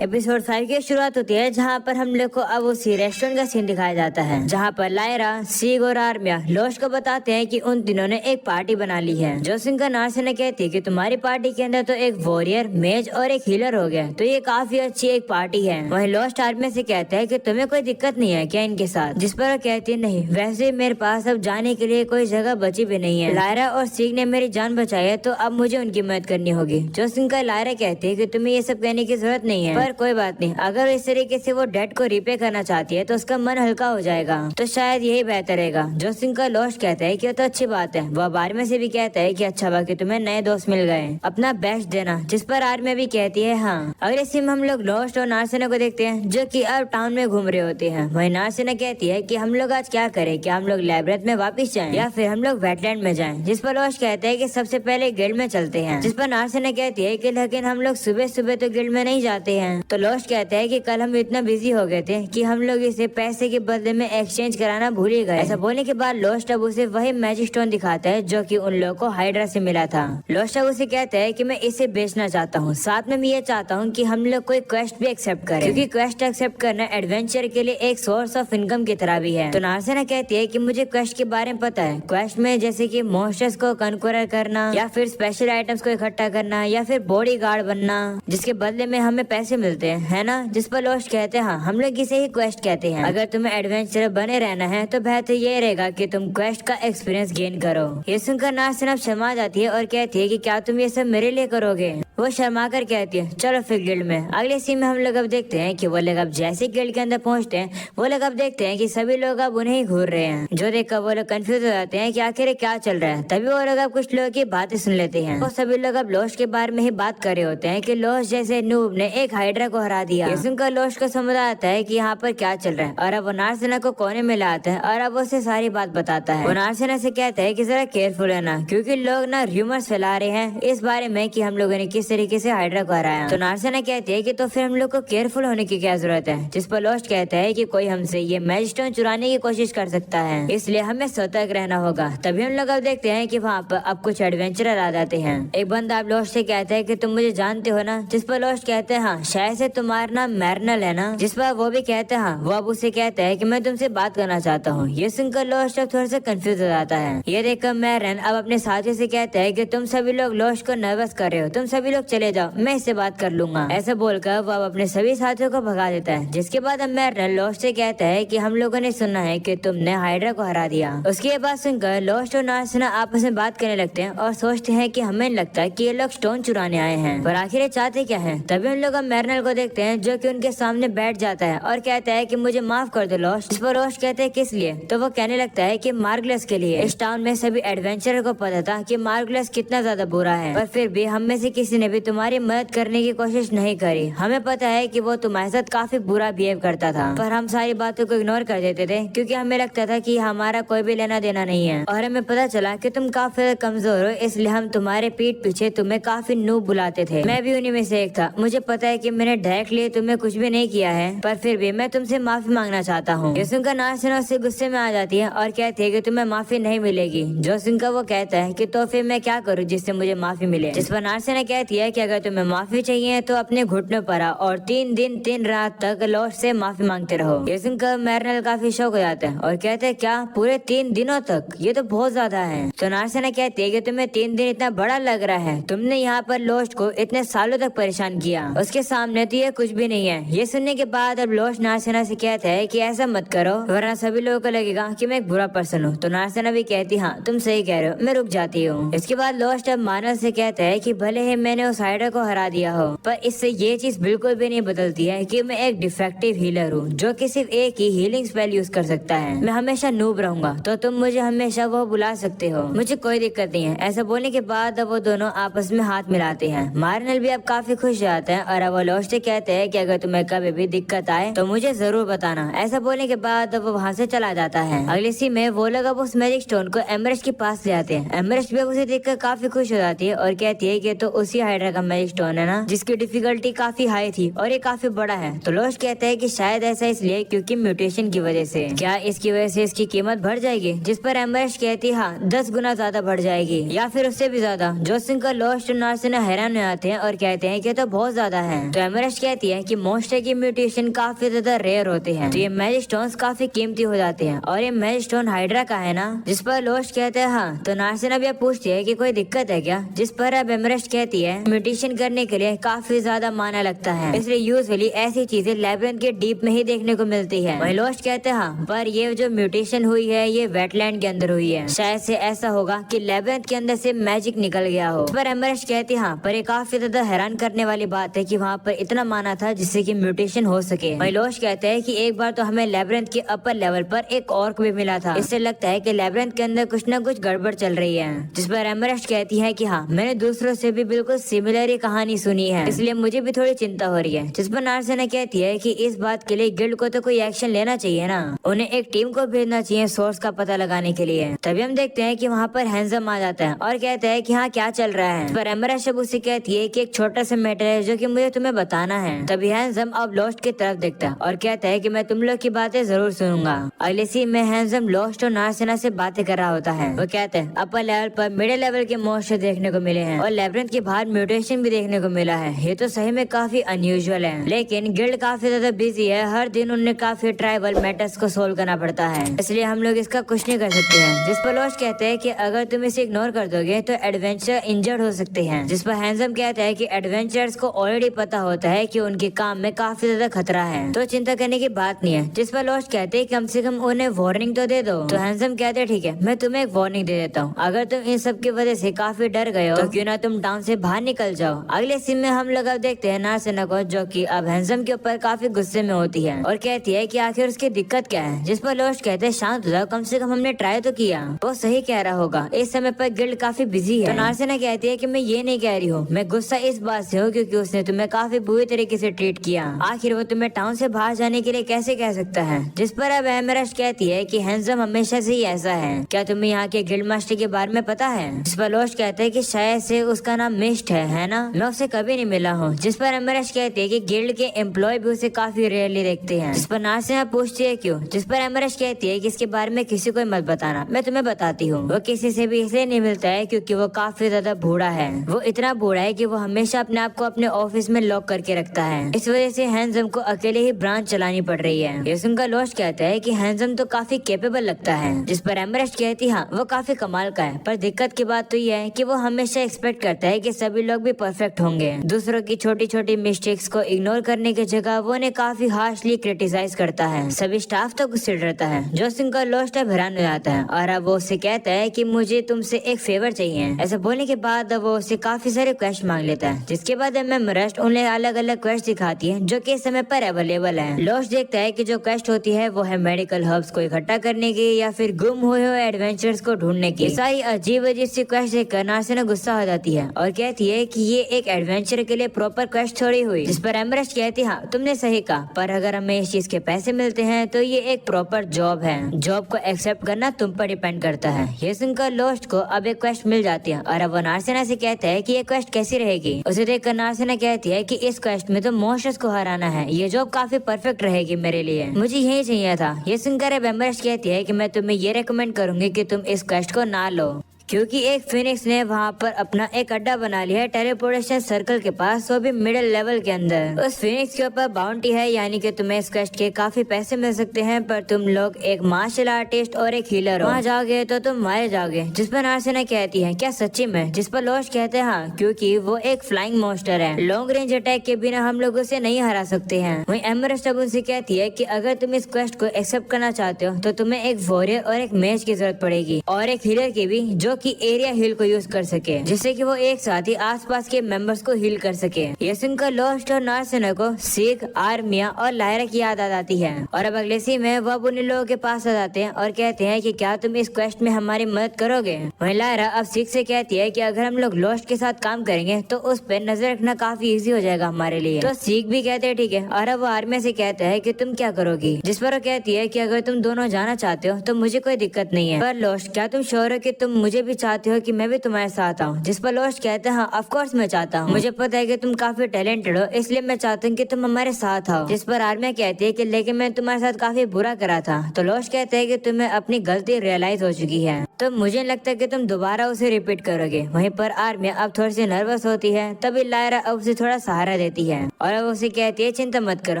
Episode 5 की शुरुआत होती है जहाँ पर हम लोग को अब उसी रेस्टोरेंट का सीन दिखाया जाता है जहाँ पर लायरा, सीग और आर्मिया लोश को बताते हैं कि उन तीनों ने एक पार्टी बना ली है। जो सिंह नार्सिना कहती है कि तुम्हारी पार्टी के अंदर तो एक वॉरियर, मेज और एक हीलर हो गया, तो ये काफी अच्छी एक पार्टी है। वहीं लोस्ट आर्मिया से कहता है कि तुम्हें कोई दिक्कत नहीं है क्या इनके साथ, जिस पर वो कहती है नहीं, वैसे मेरे पास अब जाने के लिए कोई जगह बची भी नहीं है। लायरा और सीग ने मेरी जान बचाई है तो अब मुझे उनकी मदद करनी होगी। जो सिंह लायरा कहती है कि तुम्हें ये सब कहने की जरूरत नहीं है, पर कोई बात नहीं, अगर इस तरीके से वो डेट को रिपे करना चाहती है तो उसका मन हल्का हो जाएगा, तो शायद यही बेहतर रहेगा। जो सिंह का लोश कहता है कि वो तो अच्छी बात है। वह आर्मिया से भी कहता है कि अच्छा बा कि तुम्हें नए दोस्त मिल गए, अपना बेस्ट देना, जिस पर आर्मिया भी कहती है हाँ। अगले सीन में हम लोग लोस्ट और नार्सिना को देखते हैं जो कि अब टाउन में घूम रहे होते हैं। वहीं नार्सिना कहती है कि हम लोग आज क्या करें, क्या हम लोग लैब्रेथ में वापस जाएं या फिर हम लोग वेटलैंड में जाएं, जिस पर लोस्ट कहता है कि सबसे पहले गिल्ड में चलते हैं, जिस पर नार्सिना कहती है कि लेकिन हम लोग सुबह सुबह तो गिल्ड में नहीं जाते हैं। तो लोस्ट कहता है कि कल हम इतना बिजी हो गए थे कि हम लोग इसे पैसे के बदले में एक्सचेंज कराना भूल ही गए। ऐसा बोलने के बाद लोस्ट अब उसे वही मैजिक स्टोन दिखाता है जो कि उन लोगों को हाइड्रा से मिला था। लोस्ट अब उसे कहता है कि मैं इसे बेचना चाहता हूँ, साथ में मैं ये चाहता हूँ कि हम लोग कोई क्वेस्ट भी एक्सेप्ट करें, क्योंकि क्वेस्ट एक्सेप्ट करना एडवेंचर के लिए एक सोर्स ऑफ इनकम की तरह भी है। तो नार्सिना कहती है कि मुझे क्वेस्ट के बारे में पता है। क्वेस्ट में जैसे कि मॉन्स्टर्स को कनकोर करना या फिर स्पेशल आइटम्स को इकट्ठा करना या फिर बॉडी गार्ड बनना, जिसके बदले में हमें पैसे मिलते हैं, है ना। जिस पर लोस्ट कहते हैं हाँ, हम लोग इसे ही क्वेस्ट कहते हैं। अगर तुम्हें एडवेंचर बने रहना है तो बेहतर ये रहेगा कि तुम क्वेस्ट का एक्सपीरियंस गेन करो। ये सुनकर नार्सिना शर्मा जाती है और कहती है कि क्या तुम ये सब मेरे लिए करोगे। वो शर्मा कर कहती है चलो फिर गिल्ड में। अगले सीन में हम लोग अब देखते हैं कि वो लोग अब जैसे गिल्ड के अंदर पहुंचते हैं वो लोग अब देखते हैं कि सभी लोग अब उन्हें ही घूर रहे हैं, जो देखकर वो लोग कंफ्यूज हो जाते हैं कि आखिर क्या चल रहा है। तभी वो लोग अब कुछ लोगों की बातें सुन लेते हैं। वो सभी लोग अब लोस्ट के बारे में ही बात कर रहे होते हैं कि लोस्ट जैसे नूब ने एक हाइड्रा को हरा दिया। ये सुनकर लोस्ट को समझ आता है कि यहाँ पर क्या चल रहा है और अब वो नार्सिना को कोने में लाता है और अब उसे सारी बात बताता है। वो नार्सिना से कहता है कि जरा केयरफुल है ना, क्योंकि लोग ना र्यूमर्स फैला रहे हैं इस बारे में कि हम लोगों ने किस तरीके से हाइड्रा को हराया। तो नार्सिना कहती है कि तो फिर हम लोग को केयरफुल होने की क्या जरूरत है, जिस पर लोस्ट कहता है कि कोई हमसे ये मैजिक स्टोन चुराने की कोशिश कर सकता है, इसलिए हमें सतर्क रहना होगा। तभी हम लोग अब देखते हैं कि वहाँ पर अब कुछ एडवेंचरर आ जाते हैं। एक बंदा अब लोस्ट से कहता है कि तुम मुझे जानते हो ना, जिस पर लोस्ट कहते हैं हाँ, शायद से तुम्हारा नाम मैरनल है ना, जिस पर वो भी कहते हैं हाँ। वो अब उसे कहता है कि मैं तुमसे बात करना चाहता हूँ। ये सुनकर लोस्ट अब थोड़ा सा कंफ्यूज हो जाता है। ये देखकर मैरन अब अपने साथियों से कहता है कि तुम सभी लोग लोस्ट को नर्वस कर रहे हो, तुम सभी लोग चले जाओ, मैं इससे बात कर लूंगा। ऐसा बोलकर वो अब अपने सभी साथियों को भगा देता है। जिसके बाद अब मैरन लोस्ट से कहता है कि हम लोगों ने सुना है कि तुमने हाइड्रा को हरा दिया। उसके बाद सुनकर लोस्ट और नार्सिना आपस में बात करने लगते हैं और सोचते हैं कि हमें लगता है कि ये लोग स्टोन चुराने आए हैं, पर आखिर ये चाहते क्या है। तभी हम लोग अब मैरनल को देखते हैं जो कि उनके सामने बैठ जाता है और कहता है कि मुझे माफ कर दो लोस्ट। इस पर लोस्ट कहते हैं किस लिए, तो वो कहने लगता है कि मार्गलेस के लिए। इस टाउन में सभी एडवेंचरर को पता था कि मार्गलेस कितना ज्यादा बुरा है, पर फिर भी हम में से किसी ने भी तुम्हारी मदद करने की कोशिश नहीं करी। हमें पता है कि वो तुम्हारे साथ काफी बुरा बिहेव करता था, पर हम सारी बातों को इग्नोर कर देते थे क्योंकि हमें लगता था कि हमारा कोई भी लेना देना नहीं है। और हमें पता चला कि तुम काफी कमजोर हो, इसलिए हम तुम्हारे पीठ पीछे तुम्हें काफी नूब बुलाते थे। मैं भी उन्हीं में से एक था। मुझे पता है कि मैंने डायरेक्टली तुम्हें कुछ भी नहीं किया है, पर फिर भी मैं तुमसे माफी मांगना चाहता हूँ। ये सुनकर नार्सिना उससे गुस्से में आ जाती है और कहती है कि तुम्हें माफी नहीं मिलेगी। जो सुनकर वो कहता है कि तो फिर मैं क्या करूँ जिससे मुझे माफी मिले। जिस पर नार्सिना कहती है कि अगर तुम्हें माफी चाहिए तो अपने घुटनों पर आओ और 3 दिन 3 रात तक लोस्ट से माफी मांगते रहो। ये सुनकर मैरनल काफी शौक हो जाता है और कहते हैं क्या पूरे 3 दिनों तक, ये तो बहुत ज्यादा है। तो नार्सिना कहती है कि तुम्हें 3 दिन इतना बड़ा लग रहा है, तुमने यहाँ पर लोस्ट को इतने सालों तक परेशान किया, उसके सामने तो ये कुछ भी नहीं है। ये सुनने के बाद अब लोस्ट नार्सिना से कहता है कि ऐसा मत करो वरना सभी लोगों को लगेगा कि मैं एक बुरा पर्सन हूँ। तो नार्सिना भी कहती हाँ तुम सही कह रहे हो, मैं रुक जाती हूँ। इसके बाद लोस्ट अब मानव से कहता है कि भले ही मैंने उस हाइड्रा को हरा दिया हो, पर इससे ये चीज बिल्कुल भी नहीं बदलती है कि मैं एक डिफेक्टिव हीलर हूँ जो कि सिर्फ एक ही हीलिंग स्पेल यूज कर सकता है। मैं हमेशा नूब रहूंगा, तो तुम मुझे हमेशा वो बुला सकते हो, मुझे कोई दिक्कत नहीं है। ऐसा बोलने के बाद अब वो दोनों आपस में हाथ मिलाते हैं। मार्नल भी अब काफी खुश जाता है और अब वो लोस्ट से कहते हैं कि अगर तुम्हें कभी भी दिक्कत आए तो मुझे जरूर बताना। ऐसा बोलने के बाद अब वो वहाँ से चला जाता है। अगले सीन में वो लोग अब उस मैजिक स्टोन को एमरेस्ट के पास ले आते हैं। एमरेस्ट भी उसे देखकर काफी खुश हो जाती है और कहती है कि तो उसी हाइड्रा का मैजिक स्टोन है ना, जिसकी डिफिकल्टी काफी हाई थी और ये काफी बड़ा है। तो लोस्ट कहता है कि शायद ऐसा इसलिए क्योंकि म्यूटेशन की वजह से। क्या इसकी वजह से इसकी कीमत बढ़ जाएगी? जिस पर एमरेस्ट कहती है हाँ 10 गुना ज्यादा बढ़ जाएगी या फिर उससे भी ज्यादा। जो सिंह लोस्ट और नार्सिना हैरान हो जाते हैं और कहते हैं कि तो बहुत ज्यादा है। तो एमरेस्ट कहती है कि मोस्ट की म्यूटेशन काफी ज्यादा रेयर होते हैं, तो ये मैजिक स्टोन्स काफी कीमती हो जाते हैं और ये मैजिक स्टोन हाइड्रा का है ना। जिस पर लोस्ट कहते हैं हाँ। तो नार्सिना भी पूछती है कि कोई दिक्कत है क्या? जिस पर अब एमरेस्ट कहती है म्यूटेशन करने के लिए काफी ज्यादा माना लगता है, इसलिए यूजुअली ऐसी चीजें लैबिरिंथ के डीप में ही देखने को मिलती है। वही लोस्ट कहते हैं हाँ, पर ये जो म्यूटेशन हुई है ये वेटलैंड के अंदर हुई है। शायद से ऐसा होगा कि लैबिरिंथ के अंदर से मैजिक निकल गया हो। इस पर एमरेस्ट कहती है हाँ, पर ये काफी ज्यादा हैरान करने वाली बात है कि वहाँ पर इतना माना था जिससे कि म्यूटेशन हो सके। वही लोस्ट कहते हैं कि एक बार तो हमें लैबिरिंथ के अपर लेवल पर एक ऑर्क भी मिला था। इससे लगता है कि लैबिरिंथ के अंदर कुछ न कुछ गड़बड़ चल रही है। जिस पर एमरेस्ट कहती है कि हाँ, मैंने दूसरों से भी बिल्कुल सिमिलर ही कहानी सुनी है, इसलिए मुझे भी थोड़ी चिंता हो रही है। जिस पर नार्सिना कहती है कि इस बात के लिए गिल्ड को तो कोई एक्शन लेना चाहिए ना, उन्हें एक टीम को भेजना चाहिए सोर्स का पता लगाने के लिए। तभी हम देखते हैं कि वहाँ पर हैंसम आ जाता है और कहता है कि हाँ क्या चल रहा है। इस पर एमरेस्ट अब उससे कहती है कि एक छोटा सा मैटर है जो कि मुझे तुम्हें बताना है। तभी हैंसम अब लोस्ट की तरफ देखता है और कहता है कि मैं तुम लोग की बातें जरूर सुनूंगा। अगले सीन में हैंसम लोस्ट और नार्सिना से बातें कर रहा होता है। वो कहते हैं अपर लेवल पर मिडिल लेवल के मॉन्स्टर देखने को मिले हैं और लैबिरिंथ के बाहर म्यूटेशन भी देखने को मिला है। ये तो सही में काफी अनयूजुअल है, लेकिन गिल्ड काफी ज्यादा बिजी है। हर दिन उन्हें काफी ट्राइबल मैटर्स को सोल्व करना पड़ता है, इसलिए हम लोग इसका कुछ नहीं कर सकते हैं। जिस पर लोस्ट कहते हैं कि अगर तुम इसे इग्नोर कर दोगे तो एडवेंचर इंजर्ड हो सकते हैं। जिस पर हैंसम कहता है कि एडवेंचर्स को ऑलरेडी पता होता है कि उनके काम में काफी ज्यादा खतरा है, तो चिंता करने की बात नहीं है। जिस पर लोस्ट कहते हैं कम से कम उन्हें वार्निंग तो दे दो। तो हैंसम कहते हैं ठीक है, मैं तुम्हें एक वार्निंग दे देता हूँ। अगर तुम इन सब की वजह से काफी डर गए हो तो क्यों ना तुम टाउन से बाहर निकल जाओ। अगले सीन में हम लोग अब देखते हैं नार्सिना को, जो कि अब हैंसम के ऊपर काफी गुस्से में होती है और कहती है कि आखिर उसकी दिक्कत क्या है। जिस पर लोस्ट कहते हैं शांत हो जाओ, कम से कम हमने ट्राई तो किया। वो सही कह रहा होगा, इस समय पर गिल्ड काफी बिजी है। तो नार्सिना कहती है कि मैं ये नहीं कह रही हूँ, मैं गुस्सा इस बात से हूँ क्योंकि उसने तुम्हें काफी बुरी तरीके से ट्रीट किया। आखिर वो तुम्हें टाउन से बाहर जाने के लिए कैसे कह सकता है। जिस पर अब एमरेस्ट कहती है कि हैंसम हमेशा से ही ऐसा है, क्या तुम्हें यहाँ के गिल्ड मास्टर के बारे में पता है। जिस पर लोस्ट कहते हैं कि शायद से उसका नाम मिस्ट है ना, मैं उससे कभी नहीं मिला हूँ। जिस पर एमरेस्ट कहती है कि गिल्ड के एम्प्लॉय भी उसे काफी रेयरली देखते हैं। जिस पर नार्सिना पूछती है क्यों। जिस पर एमरेस्ट कहती है कि इसके बारे में किसी को मत बताना, मैं तुम्हें बताती हूँ। वो किसी से भी इसलिए नहीं मिलता है क्योंकि वो काफी ज्यादा बूढ़ा है। वो इतना बूढ़ा है कि वो हमेशा अपने आप को अपने ऑफिस में लॉक करके रखता है। इस वजह से हैंसम को अकेले ही ब्रांच चलानी पड़ रही है। ये सुनकर लोस्ट कहता है कि हैंसम तो काफी कैपेबल लगता है। जिस पर एमरेस्ट कहती है हाँ, वो काफी कमाल का है, पर दिक्कत की बात तो ये है कि वो हमेशा एक्सपेक्ट करता है कि सभी लोग भी परफेक्ट होंगे। दूसरों की छोटी छोटी मिस्टेक्स को इग्नोर करने की जगह वो उन्हें काफी हार्शली क्रिटिसाइज करता है। सभी स्टाफ तो गुस्से डरता है। जो सुनकर लोस्ट अब हैरान हो जाता है और अब वो उससे कहता है कि मुझे तुमसे एक फेवर चाहिए। ऐसा बोलने के बाद वो उससे काफी सारे क्वेश्चन मांग लेता है, जिसके बाद एमरेस्ट उन्हें अलग अलग क्वेस्ट दिखाती है जो कि इस समय पर अवेलेबल है। लोस्ट देखता है कि जो क्वेस्ट होती है वो है मेडिकल हर्ब्स को इकट्ठा करने की या फिर गुम हुए एडवेंचर्स को ढूंढने की। सारी अजीब अजीब सी क्वेस्ट देखकर नार्सिना गुस्सा हो जाती है और कहती है कि ये एक एडवेंचर के लिए प्रॉपर क्वेस्ट थोड़ी हुई। जिस पर एमरेस्ट कहती है हाँ तुमने सही कहा, पर अगर हमें इस चीज के पैसे मिलते हैं तो ये एक प्रॉपर जॉब है। जॉब को एक्सेप्ट करना तुम पर डिपेंड करता है। ये सुनकर लोस्ट को अब एक क्वेस्ट मिल जाती है और अब वो नार्सिना से कहता है कि ये क्वेस्ट कैसी रहेगी। उसे देखकर नार्सिना कहती है कि इस क्वेस्ट में तो मॉन्स्टर्स को हराना है, ये जॉब काफी परफेक्ट रहेगी मेरे लिए, मुझे यही चाहिए था। ये सुनकर अब एमरेस्ट कहती है कि मैं तुम्हें ये रेकमेंड करूंगी कि तुम इस क्वेस्ट को ना लो, क्योंकि एक फिनिक्स ने वहाँ पर अपना एक अड्डा बना लिया है टेलीपोर्टेशन सर्कल के पास, वो भी मिडिल लेवल के अंदर। उस फिनिक्स के ऊपर बाउंटी है, यानी कि तुम्हें इस क्वेस्ट के काफी पैसे मिल सकते हैं, पर तुम लोग एक मार्शल आर्टिस्ट और एक हीलर हो, वहाँ जाओगे तो तुम मारे जाओगे। जिस पर नार्सिना कहती है क्या सच्ची में। जिस पर लोस्ट कहते हैं हाँ, क्योंकि वो एक फ्लाइंग मॉन्स्टर है, लॉन्ग रेंज अटैक के बिना हम लोग उसे नहीं हरा सकते हैं। वहीं एमरेस्ट अब उनसे कहती है कि अगर तुम इस क्वेस्ट को एक्सेप्ट करना चाहते हो तो तुम्हें एक वॉरियर और एक मेज की जरूरत पड़ेगी और एक हीलर की भी, जो कि एरिया हील को यूज कर सके, जिससे कि वो एक साथ ही आसपास के मेंबर्स को हील कर सके। ये सुनकर लोस्ट और नार्सिना को सीग, आर्मिया और लायरा की याद आ जाती है और अब अगले सीन में वो अब उन लोगों के पास आ जाते हैं और कहते हैं कि क्या तुम इस क्वेस्ट में हमारी मदद करोगे। वहीं लायरा अब सीग से कहती है कि अगर हम लोग लोस्ट के साथ काम करेंगे तो उस पर नजर रखना काफी इजी हो जाएगा हमारे लिए। तो सीग भी कहते हैं ठीक है, और अब वो आर्मिया से कहता है कि तुम क्या करोगी। जिस पर वो कहती है कि अगर तुम दोनों जाना चाहते हो तो मुझे कोई दिक्कत नहीं है, पर लोस्ट क्या तुम श्योर हो कि तुम मुझे भी चाहते हो कि मैं भी तुम्हारे साथ आऊँ? जिस पर लोस्ट कहता है हाँ ऑफ कोर्स मैं चाहता हूँ, मुझे पता है कि तुम काफी टैलेंटेड हो, इसलिए मैं चाहता हूँ कि तुम हमारे साथ आओ। जिस पर आर्मिया कहती है कि लेकिन मैं तुम्हारे साथ काफी बुरा करा था। तो लोस्ट कहते है कि तुम्हें अपनी गलती रियलाइज हो चुकी है, तो मुझे नहीं लगता कि तुम दोबारा उसे रिपीट करोगे। वहीं पर आर्मिया अब थोड़ी सी नर्वस होती है, तभी लायरा अब उसे थोड़ा सहारा देती है और अब उसे कहती है चिंता मत करो,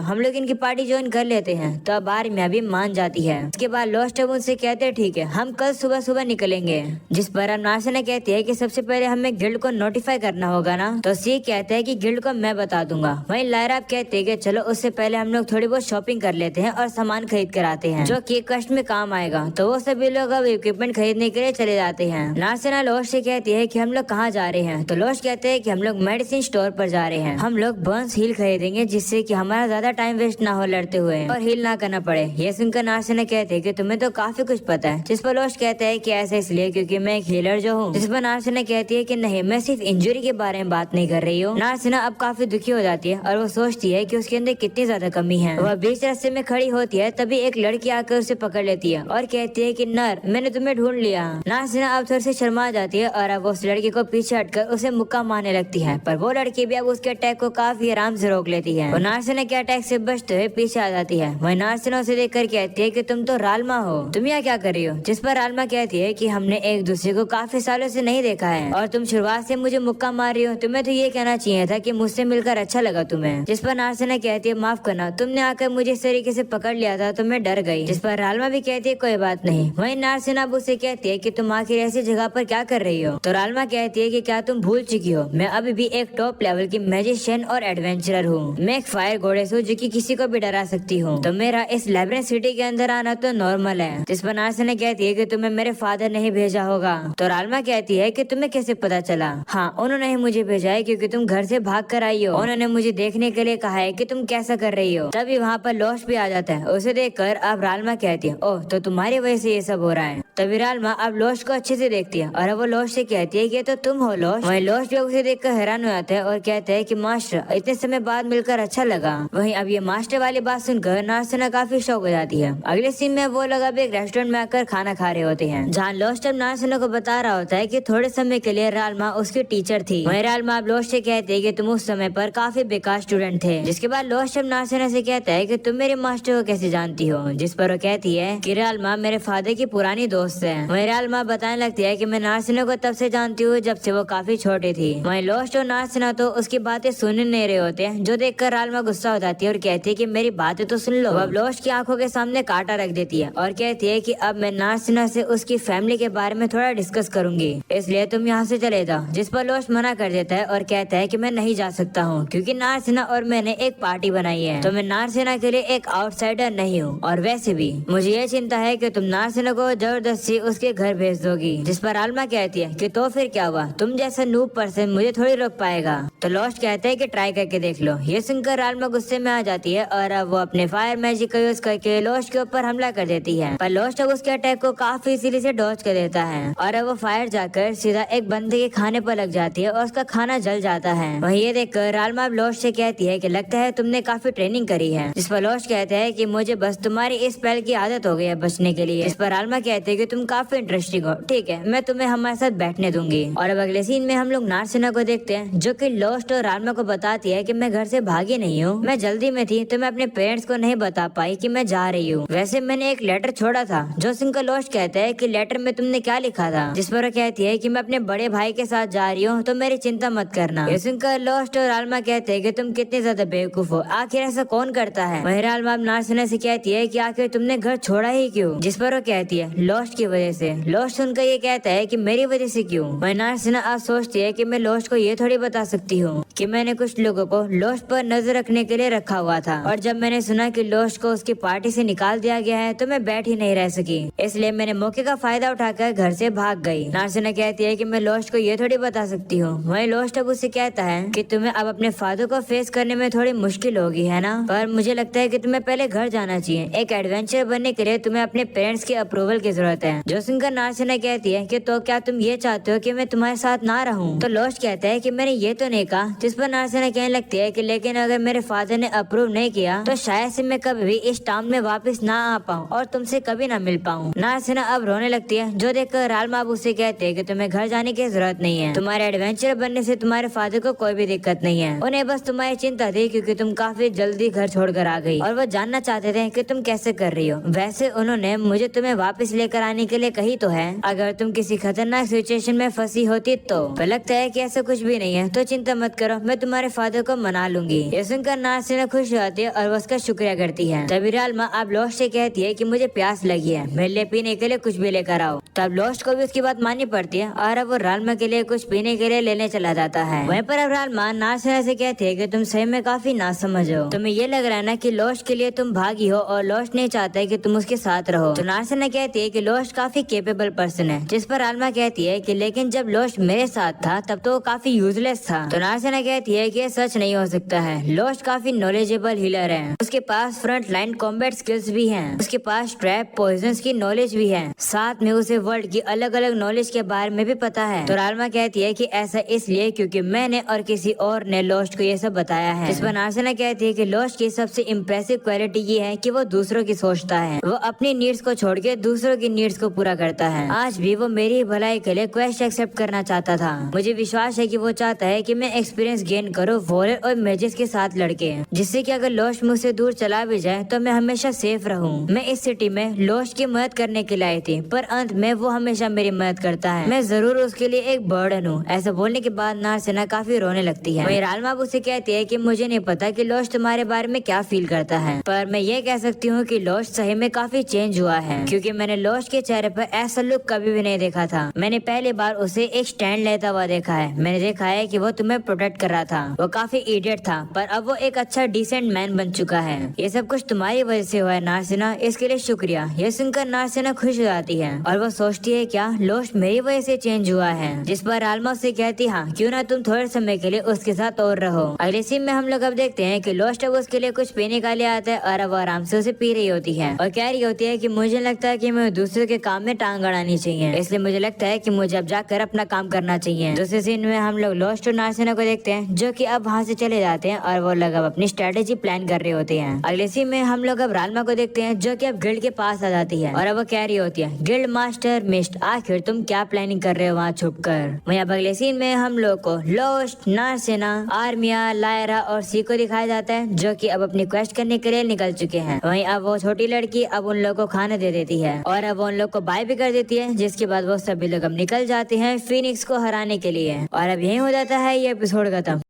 हम लोग इनकी पार्टी ज्वाइन कर लेते हैं। तो अब आर्मिया भी मान जाती है। इसके बाद लोस्ट अब उनसे कहते हैं ठीक है हम कल सुबह सुबह निकलेंगे। जिस पर अब नार्सिना कहती है कि सबसे पहले हमें गिल्ड को नोटिफाई करना होगा ना। तो सी कहते हैं कि गिल्ड को मैं बता दूंगा। वहीं लायरा अब कहती है कि चलो उससे पहले हम लोग थोड़ी बहुत शॉपिंग कर लेते हैं और सामान खरीद कर आते हैं जो कि कष्ट में काम आएगा। तो वो सभी लोग अब इक्विपमेंट खरीदने के लिए चले जाते हैं। नार्सिना लोस्ट से कहती है कि हम लोग कहाँ जा रहे हैं। तो लोस्ट कहते हैं कि हम लोग मेडिसिन स्टोर पर जा रहे हैं, हम लोग बर्न्स हील खरीदेंगे जिससे कि हमारा ज्यादा टाइम वेस्ट ना हो लड़ते हुए और हील ना करना पड़े। ये सुनकर नार्सिना कहते हैं कि तुम्हें तो काफी कुछ पता है। जिस पर लोस्ट कहता है कि ऐसा इसलिए क्योंकि मैं एक हीलर जो हूँ। जिस पर नार्सिना कहती है कि नहीं मैं सिर्फ इंजरी के बारे में बात नहीं कर रही हूँ। नार्सिना अब काफी दुखी हो जाती है और वो सोचती है कि उसके अंदर कितनी ज्यादा कमी है। वह बीच रास्ते में खड़ी होती है, तभी एक लड़की आकर उसे पकड़ लेती है और कहती है कि नर मैंने तुम्हें ढूंढ लिया। नार्सिना अब थोड़ी सी शर्मा जाती है और अब उस लड़की को पीछे हटकर उसे मुक्का मारने लगती है, पर वो लड़की भी अब उसके अटैक को काफी आराम से रोक लेती है। और नार्सिना के अटैक से बचते हुए पीछे आ जाती है। वह नार्सिना उसे देखकर कहती है कि तुम तो रालमा हो, तुम यहाँ क्या कर रही हो। जिस पर रालमा कहती है कि हमने एक दूसरे को काफी सालों से नहीं देखा है और तुम शुरुआत से मुझे मुक्का मार रही हो, तुम्हें तो ये कहना चाहिए था कि मुझसे मिलकर अच्छा लगा तुम्हें। जिस पर नार्सिना कहती है माफ करना, तुमने आकर मुझे इस तरीके से पकड़ लिया था तो मैं डर गई। जिस पर रालमा भी कहती है कोई बात नहीं। वहीं नार्सिना अब उसे कहती है कि तुम आखिर ऐसी जगह पर क्या कर रही हो। तो रालमा कहती है कि क्या तुम भूल चुकी हो, मैं अभी भी एक टॉप लेवल की मैजिशियन और एडवेंचरर हूँ। मैं एक फायर गॉडेस हूँ जो कि किसी को भी डरा सकती हूँ, तो मेरा इस लैब्रिंथ सिटी के अंदर आना तो नॉर्मल है। जिस पर नार्सिना कहती है कि तुम्हें मेरे फादर ने ही भेजा होगा। तो रालमा कहती है कि तुम्हें कैसे पता चला। हाँ उन्होंने ही मुझे भेजा है क्योंकि तुम घर से भाग कर आई हो, उन्होंने मुझे देखने के लिए कहा है कि तुम कैसा कर रही हो। तभी वहाँ पर लोस्ट भी आ जाता है। उसे देखकर अब रालमा कहती है ओह तो तुम्हारी वजह से ये सब हो रहा है। तभी रालमा अब लोस्ट को अच्छे से देखती है और अब वो लोस्ट से कहती है कि तो तुम हो लोस्ट। वहीं लोस्ट भी उसे देखकर हैरान हो जाता है और कहते हैं कि मास्टर इतने समय बाद मिलकर अच्छा लगा। वहीं अब ये मास्टर वाली बात सुनकर नार्सिना काफी शौक हो जाती है। अगले सीन में वो लोग अब एक रेस्टोरेंट में आकर खाना खा रहे होते हैं, जहाँ लोस्ट अब नार्सिना को बता रहा होता है कि थोड़े समय के लिए रालमा उसकी टीचर थी। वहीं रालमा अब लोस्ट से कहते हैं कि तुम उस समय पर काफी बेकार स्टूडेंट थे। जिसके बाद लोस्ट अब नार्सिना से कहता है कि तुम मेरे मास्टर को कैसे जानती हो। जिस पर वो कहती है कि रालमा मेरे फादर की पुरानी दोस्त है। वहीं रालमा बताने लगती है कि मैं नार्सिना को तब से जानती हूँ जब से वो काफी छोटी थी। वहीं लोस्ट और नार्सिना तो उसकी बातें सुन नहीं रहे होते हैं, जो देखकर रालमा गुस्सा हो जाती है और कहती है कि मेरी बातें तो सुन लो। अब लोस्ट की आंखों के सामने कांटा रख देती है और कहती है कि अब मैं नार्सिना से उसकी फैमिली के बारे में थोड़ा डिस्कस करूंगी, इसलिए तुम यहाँ से चले जाओ। जिस पर लोस्ट मना कर देता है और कहता है कि मैं नहीं जा सकता हूँ क्योंकि नार्सिना और मैंने एक पार्टी बनाई है, तो मैं नार्सिना के लिए एक आउटसाइडर नहीं हूँ और वैसे भी मुझे ये चिंता है कि तुम नार्सिना को जबरदस्ती उसके घर भेज दोगी। जिस पर आलमा कहती है कि तो फिर क्या हुआ, तुम जैसा नूब पर्सन मुझे थोड़ी रोक पाएगा। तो लोस्ट कहता है कि ट्राई करके देख लो। ये सुनकर आलमा गुस्से में आ जाती है और अब वो अपने फायर मैजिक का यूज करके लोस्ट के ऊपर हमला कर देती है, पर लोस्ट अब उसके अटैक को काफी इजीली से डॉज कर देता है और अब वो फायर जाकर सीधा एक बंदे के खाने पर लग जाती है और उसका खाना जल जाता है। वहीं ये देखकर आलमा अब लोस्ट से कहती है कि लगता है तुमने काफी ट्रेनिंग करी है। जिस पर लोस्ट कहता है कि मुझे बस तुम्हारी इस स्पेल की आदत हो गई है बचने के लिए। इस पर आलमा कहते हैं कि तुम काफी इंटरेस्टिंग हो, ठीक है मैं तुम्हें हमारे साथ बैठने दूंगी। और अब अगले सीन में हम लोग नार्सिना को देखते हैं जो कि लोस्ट और आलमा को बताती है कि मैं घर से भागी नहीं हूँ, मैं जल्दी में थी तो मैं अपने पेरेंट्स को नहीं बता पाई कि मैं जा रही हूँ। वैसे मैंने एक लेटर छोड़ा था। जो सुनकर लोस्ट कहता है कि लेटर में तुमने क्या लिखा था। जिस पर कहती है कि मैं अपने बड़े भाई के साथ जा रही हूँ तो मेरी चिंता मत करना। ये सुनकर लोस्ट और आलमा कहते हैं कि तुम कितने ज्यादा बेवकूफ हो, आखिर ऐसा कौन करता है। वहीं आलमा नार्सिना से कहती है कि आखिर तुमने घर छोड़ा ही क्यों। जिस पर वो कहती है लोस्ट की वजह से। लोस्ट सुनकर ये कहता है कि मेरी वजह से क्यों। वहीं नार्सिना आज सोचती है कि मैं लोस्ट को ये थोड़ी बता सकती हूँ कि मैंने कुछ लोगों को लोस्ट पर नजर रखने के लिए रखा हुआ था और जब मैंने सुना कि लोस्ट को उसकी पार्टी से निकाल दिया गया है तो मैं बैठ ही नहीं रह सकी, इसलिए मैंने मौके का फायदा उठाकर घर से भाग गई। नार्सिना कहती है कि मैं लोस्ट को ये थोड़ी बता सकती हूँ। वहीं लोस्ट अब उससे कहता है कि तुम्हें अब अपने फादर को फेस करने में थोड़ी मुश्किल होगी है ना, पर मुझे लगता है कि तुम्हें पहले घर जाना चाहिए। एक एडवेंचर बनने के लिए तुम्हें अपने पेरेंट्स के अप्रूवल की जरूरत है। जो सुनकर नार्सिना कहती है कि तो क्या तुम ये चाहते हो कि मैं तुम्हारे साथ ना रहूं। तो लोस्ट कहता है कि मैंने ये तो नहीं कहा। जिस पर नार्सिना कहने लगती है कि लेकिन अगर मेरे फादर ने अप्रूव नहीं किया तो शायद से मैं कभी भी इस टाउन में वापस ना आ पाऊँ और तुमसे कभी ना मिल पाऊँ। नार्सिना अब रोने लगती है जो देखकर रालमा अब उससे कहते हैं कि तुम्हें घर जाने की जरूरत नहीं है, तुम्हारे एडवेंचर बनने से तुम्हारे फादर को कोई भी दिक्कत नहीं है, उन्हें बस तुम्हारी चिंता थी क्योंकि तुम काफी जल्दी घर छोड़कर आ गई और वो जानना चाहते थे कि तुम कैसे कर रही हो। वैसे उन्होंने मुझे तुम्हें वापस लेकर आने के लिए कही तो है, अगर तुम किसी खतरनाक सिचुएशन में फंसी होती तो लगता है कि ऐसा कुछ भी नहीं है, तो चिंता मत करो, मैं तुम्हारे फादर को मना लूंगी। ये सुनकर नार्सिना खुश होती है और वो उसका शुक्रिया करती है। तभी रालमा अब लोस्ट से कहती है कि मुझे प्यास लगी है, मेरे लिए पीने के लिए कुछ भी लेकर आओ। तब लोस्ट को भी उसकी बात माननी पड़ती है और अब वो रालमा के लिए कुछ पीने के लिए लेने चला जाता है। वहीं पर अब रालमा नार्सिना से कहती है कि तुम सही में काफी नासमझ हो, तुम्हें ये लग रहा है ना कि लोस्ट के लिए तुम भागी हो और लोस्ट नहीं चाहता है कि तुम उसके साथ रहो। तो नार्सिना कहती है कि लोस्ट काफी केपेबल पर्सन है, जिस पर रालमा कहती है कि लेकिन जब लोस्ट मेरे साथ था तब तो वो काफी यूजलेस था। तो नार्सिना कहती है कि ये सच नहीं हो सकता है, लोस्ट काफी नॉलेजेबल हीलर है, उसके पास फ्रंट लाइन कॉम्बैट स्किल्स भी हैं, उसके पास ट्रैप पॉइजन्स की नॉलेज भी है, साथ में उसे वर्ल्ड की अलग अलग नॉलेज के बारे में भी पता है। तो रालमा कहती है कि ऐसा इसलिए क्योंकि मैंने और किसी और ने लोस्ट को ये सब बताया है। इस पर नार्सिना कहती है कि लोस्ट की सबसे इम्प्रेसिव क्वालिटी ये है कि वो दूसरों की सोचता है, वो अपनी नीड्स को छोड़ के दूसरों की नीड्स को पूरा करता है। आज भी वो मेरी भलाई के लिए क्वेस्ट एक्सेप्ट करना चाहता था। मुझे विश्वास है कि वो चाहता है कि मैं एक्सपीरियंस गेन करूं वॉरियर और मेजेस के साथ लड़के, जिससे कि अगर लोस्ट मुझसे दूर चला भी जाए तो मैं हमेशा सेफ रहूं। मैं इस सिटी में लोस्ट की मदद करने के लिए आई थी, पर अंत में वो हमेशा मेरी मदद करता है, मैं जरूर उसके लिए एक बर्डन हूँ। ऐसा बोलने के बाद नार्सिना काफी रोने लगती है। वहीं रालमा उसे कहती है कि मुझे नहीं पता कि लोस्ट तुम्हारे बारे में क्या फील करता है, पर मैं ये कह सकती हूँ कि लोस्ट सही में काफी चेंज हुआ है, क्योंकि मैंने लोस्ट के चेहरे पर ऐसा लुक कभी भी नहीं देखा था। मैंने पहली बार उसे एक स्टैंड लेता हुआ देखा है, मैंने देखा है कि वो तुम्हें प्रोटेक्ट कर रहा था, वो काफी इडियट था, पर अब वो एक अच्छा डिसेंट मैन बन चुका है। ये सब कुछ तुम्हारी वजह से हुआ है नार्सिना, इसके लिए शुक्रिया। ये सुनकर नार्सिना खुश हो जाती है और वो सोचती है क्या लोस्ट मेरी वजह से चेंज हुआ है, जिस पर रालमा से कहती हाँ क्यों ना तुम थोड़े समय के लिए उसके साथ और रहो। अगले सीन में हम लोग अब देखते हैं कि लोस्ट अब उसके लिए कुछ पीने का ले आता है और अब आराम से उसे पी रही होती है और कह रही होती है कि मुझे लगता है कि मुझे दूसरे के काम में टांग अड़ानी चाहिए, इसलिए मुझे लगता है कि मुझे अब जाकर अपना काम करना चाहिए। दूसरे सीन में हम लोग लोस्ट और नार्सिना को देखते हैं जो कि अब वहाँ से चले जाते हैं और वो लोग अब अपनी स्ट्रेटेजी प्लान कर रहे होते हैं। अगले सीन में हम लोग अब रालमा को देखते हैं जो कि अब गिल्ड के पास आ जाती है और अब वो कह रही होती है गिल्ड मास्टर मिस्ट, आखिर तुम क्या प्लानिंग कर रहे हो वहाँ छुप कर। वहीं अब अगले सीन में हम लोग को लोस्ट, नार्सिना, आर्मिया, लायरा और सी को दिखाया जाता है जो कि अब अपनी क्वेस्ट करने के लिए निकल चुके हैं। वहीं अब वो छोटी लड़की अब उन लोगों को खाना दे देती है और अब उन लोग को बाय भी कर देती है, जिसके बाद वो सभी लोग अब निकल जाते हैं फीनिक्स को हराने के लिए। और अब यही हो जाता है ये एपिसोड खत्म।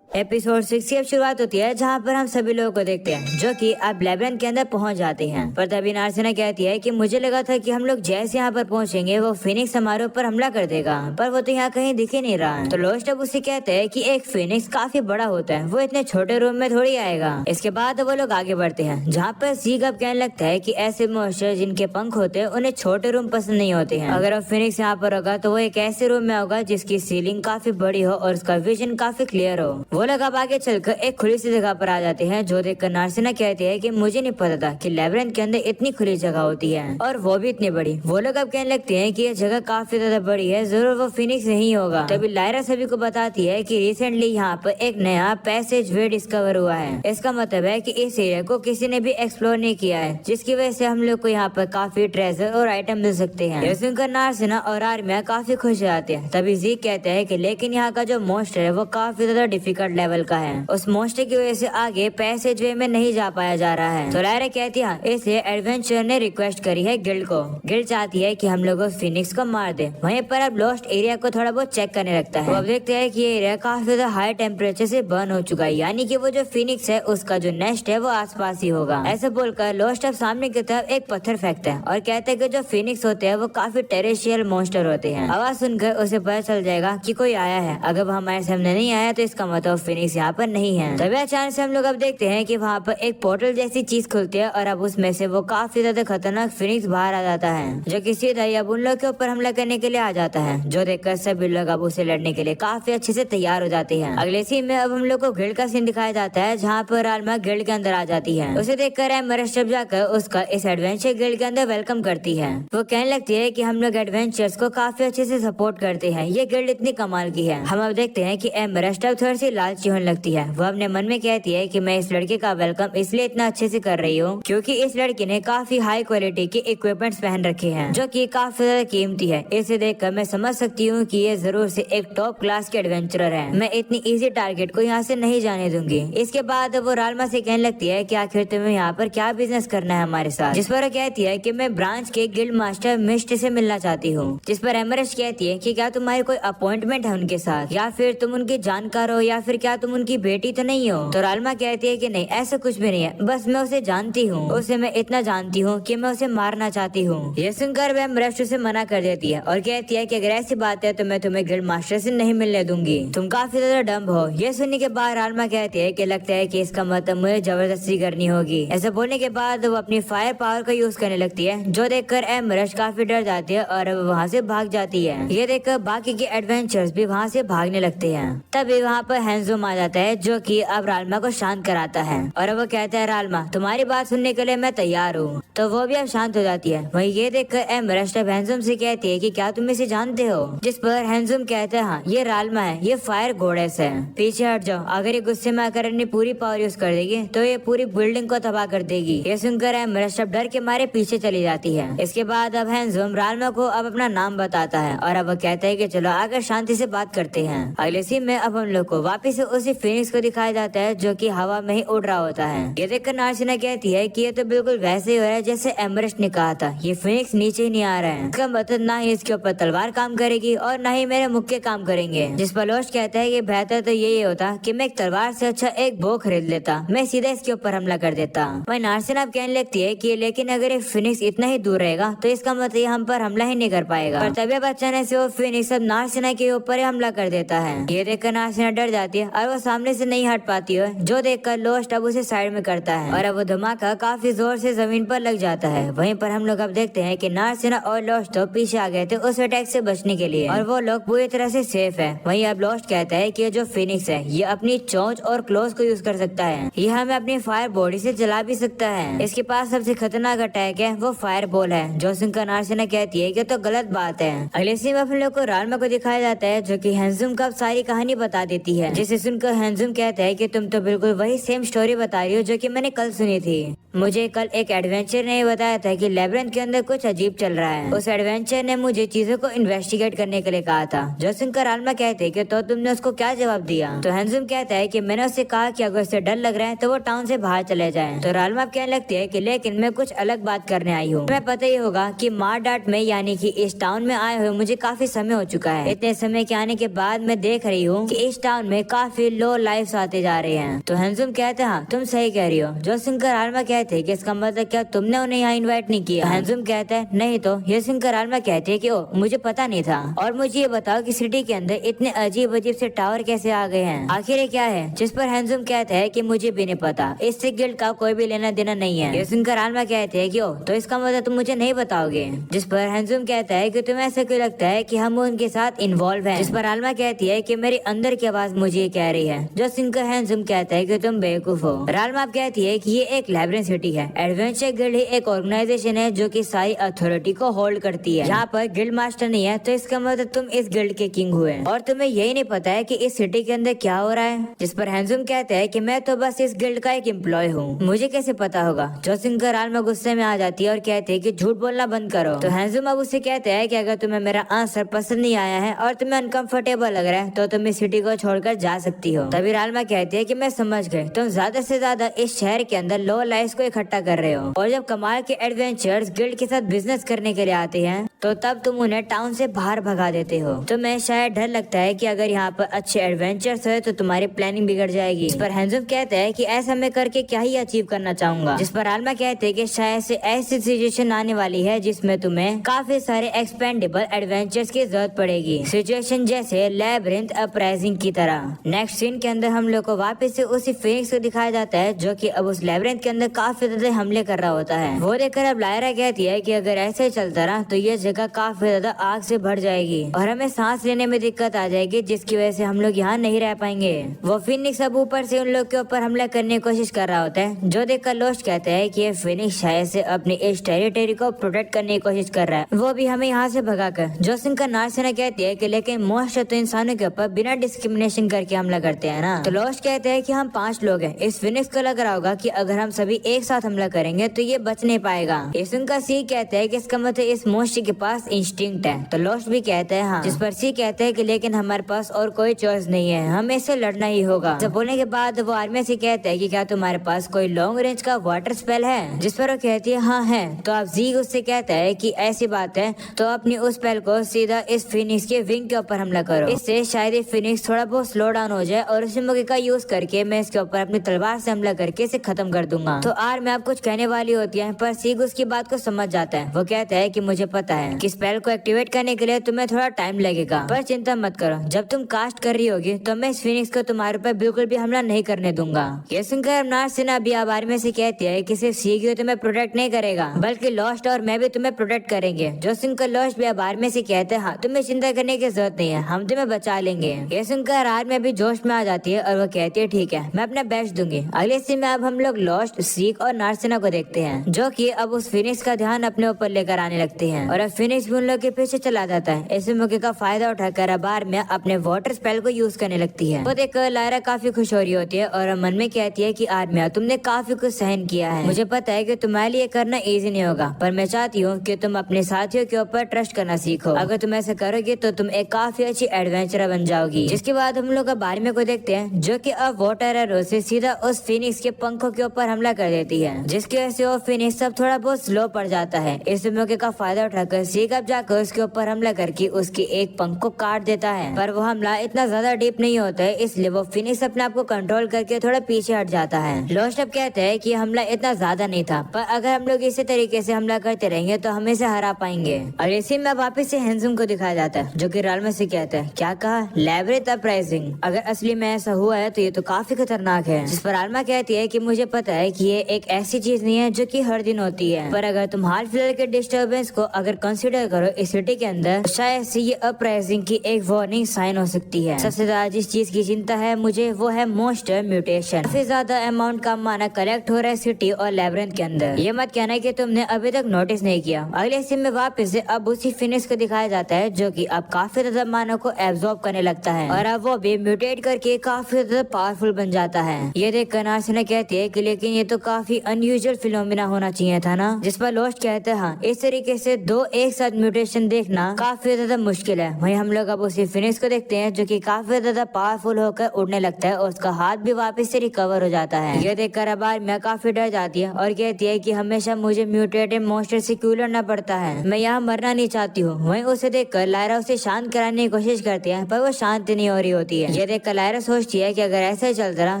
एपिसोड 6 की अब शुरुआत होती है जहाँ पर हम सभी लोगों को देखते हैं जो कि अब लेबनान के अंदर पहुंच जाते हैं। पर तभी नार्सिना कहती है कि मुझे लगा था कि हम लोग जैसे यहाँ पर पहुंचेंगे वो फिनिक्स हमारे ऊपर हमला कर देगा, पर वो तो यहाँ कहीं दिख ही नहीं रहा है। तो लोस्ट अब उसे कहते हैं कि एक फिनिक्स काफी बड़ा होता है, वो इतने छोटे रूम में थोड़ी आएगा। इसके बाद वो लोग आगे बढ़ते हैं जहाँ पर सीग अब कहने लगता है कि ऐसे मॉन्स्टर जिनके पंख होते हैं उन्हें छोटे रूम पसंद नहीं होते हैं। अगर अब फिनिक्स यहाँ पर होगा तो वो एक ऐसे रूम में होगा जिसकी सीलिंग काफी बड़ी हो और उसका विजन काफी क्लियर हो। वो लोग अब आगे चलकर एक खुली सी जगह पर आ जाते हैं जो देखकर नार्सिना कहती है कि मुझे नहीं पता था कि लेबरिंथ के अंदर इतनी खुली जगह होती है और वो भी इतनी बड़ी। वो लोग अब कहने लगते हैं कि ये जगह काफी ज्यादा बड़ी है, जरूर वो फिनिक्स नहीं होगा। तभी लायरा सभी को बताती है कि रिसेंटली यहाँ पर एक नया पैसेज वे डिस्कवर हुआ है। इसका मतलब है कि इस एरिया को किसी ने भी एक्सप्लोर नहीं किया है, जिसकी वजह से हम लोग को यहाँ पर काफी ट्रेजर और आइटम मिल सकते हैं। ये सुनकर नार्सिना और आर्मिया काफी खुश हो जाते हैं। तभी जीक कहते हैं कि लेकिन यहाँ का जो मॉन्स्टर है वो काफी ज्यादा डिफिकल्ट लेवल का है, उस मॉन्स्टर की वजह से आगे पैसेज वे में नहीं जा पाया जा रहा है। तो लायरा कहती है इसलिए एडवेंचर ने रिक्वेस्ट करी है गिल्ड को। गिल्ड चाहती है कि हम लोग उस फिनिक्स को मार दे। वहीं पर अब लोस्ट एरिया को थोड़ा बहुत चेक करने लगता है। वो अब देखते हैं कि ये एरिया काफी ज्यादा हाई टेम्परेचर से बर्न हो चुका है, यानी कि वो जो फिनिक्स है उसका जो नेस्ट है वो आसपास ही होगा। ऐसा बोलकर लोस्ट अब सामने की तरफ एक पत्थर फेंकता है और कहता है कि जो फिनिक्स होते हैं वो काफी टेरेशियल मॉन्स्टर होते हैं। आवाज सुनकर उसे पता चल जाएगा कि कोई आया है। अगर वो हमारे सामने नहीं आया तो इसका मतलब फिनिक्स यहाँ पर नहीं है। तभी अचानक से हम लोग अब देखते हैं कि वहाँ पर एक पोर्टल जैसी चीज खुलती है और अब उसमें से वो काफी ज्यादा खतरनाक फिनिक्स बाहर आ जाता है जो कि सीधा ही अब उन लोग के ऊपर हमला करने के लिए आ जाता है, जो देखकर सभी लोग अब उसे लड़ने के लिए काफी अच्छे से तैयार हो जाते हैं। अगले सीन में अब हम लोग को गिल्ड का सीन दिखाया जाता है जहाँ पर रालमा गिल्ड के अंदर आ जाती है। उसे देखकर एमरस जब जाकर उसका इस एडवेंचर गिल्ड के अंदर वेलकम करती है। वो कहने लगती है कि हम लोग एडवेंचर्स को काफी अच्छे से सपोर्ट करते हैं, ये गिल्ड इतनी कमाल की है। हम अब देखते हैं कि एमरस थोड़ी सी लालची होने लगती है। वो अपने मन में कहती है कि मैं इस लड़के का वेलकम इसलिए इतना अच्छे से कर रही हूँ क्योंकि इस लड़के ने काफी हाई क्वालिटी के इक्विपमेंट्स पहन रखे हैं जो कि काफी ज्यादा कीमती है। इसे देखकर मैं समझ सकती हूँ कि ये जरूर से एक टॉप क्लास के एडवेंचरर है। मैं इतनी इजी टारगेट को यहाँ से नहीं जाने दूंगी। इसके बाद वो रालमा से कहने लगती है कि आखिर तुम्हें यहाँ पर क्या बिजनेस करना है हमारे साथ, जिस पर वो कहती है कि मैं ब्रांच के गिल्ड मास्टर मिस्ट से मिलना चाहती हूँ। जिस पर एमरेस्ट कहती है कि क्या तुम्हारी कोई अपॉइंटमेंट है उनके साथ या फिर तुम उनकी जानकार हो या फिर क्या तुम उनकी बेटी तो नहीं हो। तो रालमा कहती है कि नहीं, ऐसा कुछ भी नहीं है, बस मैं उसे जानती हूँ, उसे मैं इतना जानती हूँ कि मैं उसे मारना चाहती हूँ। ये सुनकर वह एमरेस्ट उसे मना कर देती है और कहती है कि अगर ऐसी बात है तो मैं तुम्हें गिल्ड मास्टर से नहीं मिलने दूंगी, तुम काफी ज्यादा डम्ब हो। ये सुनने के बाद रालमा कहती है कि लगता है कि इसका मतलब मुझे जबरदस्ती करनी होगी। ऐसा बोलने के बाद वो अपनी फायर पावर का यूज करने लगती है जो देखकर एमरेस्ट काफी डर जाती है और वहाँ से भाग जाती है। ये देखकर बाकी के एडवेंचर्स भी वहाँ से भागने लगते हैं। तभी वहाँ पर हैंजूम आ जाता है जो कि अब रालमा को शांत कराता है और वो कहता है रालमा तुम्हारी बात सुनने के लिए मैं तैयार हूँ। तो वो भी अब शांत हो जाती है। वही ये देखकर एमरेस्ट अब हैंजूम से कहती है कि क्या तुम इसे जानते हो। जिस पर हैंजूम कहता है हाँ ये रालमा है, ये फायर गॉडेस है, पीछे हट जाओ। अगर ये गुस्से में आकर अपनी पूरी पावर यूज कर देगी तो ये पूरी बिल्डिंग को तबाह कर देगी। ये सुनकर एमरेस्ट अब डर के मारे पीछे चली जाती है। इसके बाद अब हैंजूम रालमा को अब अपना नाम बताता है और अब वो कहता है कि चलो आकर शांति से बात करते हैं। अगले सीन में अब हम लोग को वापिस से उसी फिनिक्स को दिखाया जाता है जो कि हवा में ही उड़ रहा होता है। ये देखकर नार्सिना कहती है कि ये तो बिल्कुल वैसे ही हो रहा है जैसे एमरेस्ट ने कहा था, ये फिनिक्स नीचे ही नहीं आ रहा है। इसका मतलब ना ही इसके ऊपर तलवार काम करेगी और ना ही मेरे मुक्के काम करेंगे। जिस पर लोस्ट कहता है कि बेहतर तो यही होता कि मैं एक तलवार से अच्छा एक बो खरीद लेता, मैं सीधा इसके ऊपर हमला कर देता। वही नार्सिना कहने लगती है कि लेकिन अगर ये फिनिक्स इतना ही दूर रहेगा तो इसका मतलब ये हम पर हमला ही नहीं कर पाएगा। पर तभी अचानक से वो फिनिक्स अब नार्सिना के ऊपर ही हमला कर देता है। ये देखकर नार्सिना डर जाती है और वो सामने से नहीं हट पाती है, जो देखकर लोस्ट अब उसे साइड में करता है और अब वो धमाका काफी जोर से जमीन पर लग जाता है। वहीं पर हम लोग अब देखते हैं कि नार्सिना और लोस्ट तो पीछे आ गए थे उस अटैक से बचने के लिए और वो लोग पूरी तरह से सेफ है। वहीं अब लोस्ट कहता है कि जो फिनिक्स है ये अपनी चोंच और क्लोज को यूज कर सकता है, ये हमें अपनी फायर बॉडी से जला भी सकता है। इसके पास सबसे खतरनाक अटैक है वो फायर बॉल है, जो सुनकर नार्सिना कहती है कि तो गलत बात है। अगले सीन में हम लोग को रालमा को दिखाया जाता है जो कि हैंजूम का सारी कहानी बता देती है, जिसे सुनकर हैंजूम कहता है कि तुम तो बिल्कुल वही सेम स्टोरी बता रही हो जो कि मैंने कल सुनी थी। मुझे कल एक एडवेंचर ने बताया था कि लेब्रिंथ के अंदर कुछ अजीब चल रहा है। उस एडवेंचर ने मुझे चीजों को इन्वेस्टिगेट करने के लिए कहा था। जो सुनकर रालमा कहते हैं कि तो तुमने उसको क्या जवाब दिया। तो हैंजूम कहता है कि मैंने उससे कहा कि अगर उसे डर लग रहा है तो वो टाउन से बाहर चले जाए। तो रालमा कहने लगती है कि लेकिन मैं कुछ अलग बात करने आई हूँ। तुम्हें पता ही होगा कि मार्डाट में यानी कि इस टाउन में आए हुए मुझे काफी समय हो चुका है। इतने समय के आने के बाद मैं देख रही हूँ कि इस टाउन में काफी लो लाइफ आते जा रहे हैं। तो हैंजूम कहते हैं हाँ तुम सही कह रही हो। जो सुनकर रालमा कहते हैं कि इसका मतलब क्या तुमने उन्हें यहाँ इन्वाइट नहीं किया। हैंजूम कहता है नहीं। तो ये सुनकर रालमा कहते हैं कि ओ मुझे पता नहीं था, और मुझे ये बताओ कि सिटी के अंदर इतने अजीब अजीब से टावर कैसे आ गए हैं, आखिर ये क्या है। जिस पर हैंजूम कहता है कि मुझे भी नहीं पता, इससे गिल्ड का कोई भी लेना देना नहीं है। ये सुनकर रालमा कहते हैं कि ओ तो इसका मतलब तुम मुझे नहीं बताओगे। जिस पर हैंजूम कहता है कि तुम्हें ऐसा क्यों लगता है कि हम उनके साथ इन्वॉल्व हैं। जिस पर रालमा कहती है कि मेरी अंदर की आवाज मुझे ये कह रही है। जो सुनकर हैंजूम कहता है कि तुम बेवकूफ हो। रालमा कहती है कि ये एक लेब्रिंथ सिटी है। एडवेंचर गिल्ड ही एक ऑर्गेनाइजेशन है जो कि सारी अथॉरिटी को होल्ड करती है। यहाँ पर गिल्ड मास्टर नहीं है तो इसका मतलब तुम इस गिल्ड के किंग हुए और तुम्हें यही नहीं पता है कि इस सिटी के अंदर क्या हो रहा है। जिस पर हैंजूम कहते हैं कि मैं तो बस इस गिल्ड का एक एम्प्लॉय हूँ, मुझे कैसे पता होगा। जो सुनकर रालमा गुस्से में आ जाती है और कहते हैं कि झूठ बोलना बंद करो। तो हैंजूम अब उसे कहते हैं कि अगर तुम्हें मेरा आंसर पसंद नहीं आया है और तुम्हें अनकंफर्टेबल लग रहा है तो तुम इस सिटी को छोड़कर जा सकती हो। तभी रालमा कहती है कि मैं समझ गई, तुम ज्यादा से ज्यादा इस शहर के अंदर लो लाइफ को इकट्ठा कर रहे हो और जब कमाल के एडवेंचर्स गिल्ड के साथ बिजनेस करने के लिए आते हैं तो तब तुम उन्हें टाउन से बाहर भगा देते हो। तुम्हें शायद डर लगता है कि अगर यहाँ पर अच्छे एडवेंचर्स है तो तुम्हारी प्लानिंग बिगड़ जाएगी। इस पर हैंजूम कहते हैं कि ऐसा मैं करके क्या ही अचीव करना चाहूंगा। जिस पर रालमा कहते हैं कि शायद से ऐसी सिचुएशन आने वाली है जिसमें तुम्हें काफी सारे एक्सपेंडेबल एडवेंचर्स की जरूरत पड़ेगी, सिचुएशन जैसे लेब्रिंथ अपराइजिंग की तरह। नेक्स्ट सीन के अंदर हम लोग को वापस से उसी फिनिक्स को दिखाया जाता है जो कि अब उस लेब्रिंथ के अंदर काफी ज्यादा हमले कर रहा होता है। वो देखकर अब लायरा कहती है कि अगर ऐसे ही चलता रहा तो ये जगह काफी ज्यादा आग से भर जाएगी और हमें सांस लेने में दिक्कत आ जाएगी, जिसकी वजह से हम लोग यहाँ नहीं रह पाएंगे। वो फिनिक्स अब ऊपर से उन लोग के ऊपर हमला करने की कोशिश कर रहा होता है, जो देखकर लोस्ट कहते हैं कि ये फिनिक्स शायद से अपनी इस टेरिटरी को प्रोटेक्ट करने की कोशिश कर रहा है, वो भी हमें यहाँ से भगाकर। जो सुनकर नार्सिना कहती है कि लेकिन मोस्ट तो इंसानों के ऊपर बिना डिस्क्रिमिनेशन करके करके हमला करते हैं ना। तो लोस्ट कहते हैं कि हम 5 लोग हैं। इस फिनिक्स को लग रहा होगा कि अगर हम सभी एक साथ हमला करेंगे तो ये बच नहीं पाएगा। ये सुनकर सी कहते हैं कि इसका मतलब इस मोस्ट के पास इंस्टिंक्ट है। तो लोस्ट भी कहते हैं हाँ। जिस पर सी कहते हैं कि लेकिन हमारे पास और कोई चॉइस नहीं है, हमें इससे लड़ना ही होगा। जब बोलने के बाद वो आर्मी से कहते हैं कि क्या तुम्हारे पास कोई लॉन्ग रेंज का वाटर स्पेल है? जिस पर वो कहती है हाँ है। तो अब जी उससे कहता है कि ऐसी बात है तो अपनी उस स्पेल को सीधा इस फिनिक्स के विंग के ऊपर हमला करो। इससे शायद ये फिनिक्स थोड़ा बहुत स्लो डाउन हो जाए और उसी मौके का यूज करके मैं इसके ऊपर अपनी तलवार से हमला करके इसे खत्म कर दूंगा। तो आर में आप कुछ कहने वाली होती है पर सीग उसकी बात को समझ जाता है। वो कहता है कि मुझे पता है कि स्पेल को एक्टिवेट करने के लिए तुम्हें थोड़ा टाइम लगेगा, पर चिंता मत करो, जब तुम कास्ट कर रही होगी तो मैं इस फिनिक्स को तुम्हारे ऊपर बिल्कुल भी हमला नहीं करने दूंगा। ये सुनकर नार्सिना भी अब आर्मी से कहती है कि सिर्फ सीग ही तुम्हें प्रोटेक्ट नहीं करेगा बल्कि लॉस्ट और मैं भी तुम्हें प्रोटेक्ट करेंगे। जो सुनकर लॉस्ट भी अब आर्मी से कहते हैं हाँ तुम्हें चिंता करने की जरूरत नहीं है, हम तुम्हें बचा लेंगे। ये सुनकर आर्मी भी जोश में आ जाती है और वो कहती है ठीक है मैं अपना बेस्ट दूंगी। अगले सीन में अब हम लोग लॉस्ट, सीग और नार्सिना को देखते हैं जो कि अब उस फिनिक्स का ध्यान अपने ऊपर लेकर आने लगते हैं और अब फिनिक्स भी उन लोग के पीछे चला जाता है। इस मौके का फायदा उठाकर अब आर्मी अपने वाटर स्पेल को यूज करने लगती है। वो देखकर लायरा काफी खुश हो रही होती है और मन में कहती है कि आर्मी तुमने काफी कुछ सहन किया है, मुझे पता है कि तुम्हारे लिए करना इजी नहीं होगा पर मैं चाहती हूँ कि तुम अपने साथियों के ऊपर ट्रस्ट करना सीखो। अगर तुम ऐसा करोगे तो तुम एक काफी अच्छी एडवेंचरर बन जाओगी। जिसके बाद हम लोग अब आर्मी को देखते हैं जो कि अब वाटर एरो से सीधा उस फिनिक्स के पंखों के ऊपर हमला कर देती है, जिसकी वजह से वो फिनिक्स सब थोड़ा बहुत स्लो पड़ जाता है। इस मौके का फायदा उठाकर सीग अब जाकर उसके ऊपर हमला करके उसके एक पंख को काट देता है, पर वो हमला इतना ज्यादा डीप नहीं होता है इसलिए वो फिनिक्स अपने आप को कंट्रोल करके थोड़ा पीछे हट जाता है। लोस्ट अब कहते हैं कि हमला इतना ज्यादा नहीं था पर अगर हम लोग इसी तरीके से हमला करते रहेंगे तो हम इसे हरा पाएंगे। और इसी में वापस से हैंसम को दिखाया जाता है जो कि राल्मा से कहता है क्या कहा लैब्रिथ अपराइजिंग, अगर असली में ऐसा हुआ है तो ये तो काफी खतरनाक है। जिस पर आल्मा कहती है कि मुझे पता है कि ये एक ऐसी चीज नहीं है जो कि हर दिन होती है, पर अगर तुम हाल फिलहाल के डिस्टर्बेंस को अगर कंसीडर करो इस सिटी के अंदर शायद से ये अपराइजिंग की एक वार्निंग साइन हो सकती है। सबसे ज्यादा जिस चीज की चिंता है मुझे वो है मोस्टर म्यूटेशन। सबसे ज्यादा अमाउंट का माना कलेक्ट हो रहा है सिटी और लैब्रिंथ के अंदर। ये मत कहना कि तुमने अभी तक नोटिस नहीं किया। अगले सीन में वापस से अब उसी फिनिक्स को दिखाया जाता है जो कि अब काफी ज्यादा मानव को एब्जॉर्ब करने लगता है और अब वो भी म्यूटेट करके काफी ज्यादा पावरफुल बन जाता है। ये देखकर नार्सिना कहती है कि लेकिन ये तो काफी अनयूजुअल फिनोमिना होना चाहिए था ना। जिस पर लोस्ट कहते हैं हाँ इस तरीके से दो एक साथ म्यूटेशन देखना काफी ज्यादा मुश्किल है। वहीं हम लोग अब उसी फिनिक्स को देखते हैं जो कि काफी ज्यादा पावरफुल होकर उड़ने लगता है और उसका हाथ भी वापस से रिकवर हो जाता है। ये देखकर अब मैं काफी डर जाती है और कहती है कि हमेशा मुझे म्यूटेटेड मॉन्स्टर से क्यों लड़ना पड़ता है, मैं यहाँ मरना नहीं चाहती हूँ। वहीं उसे देखकर लायरा उसे शांत कराने की कोशिश करती है पर वो शांत नहीं हो रही होती है। ये देखकर लायरा सोचती है कि अगर ऐसा ही चलता रहा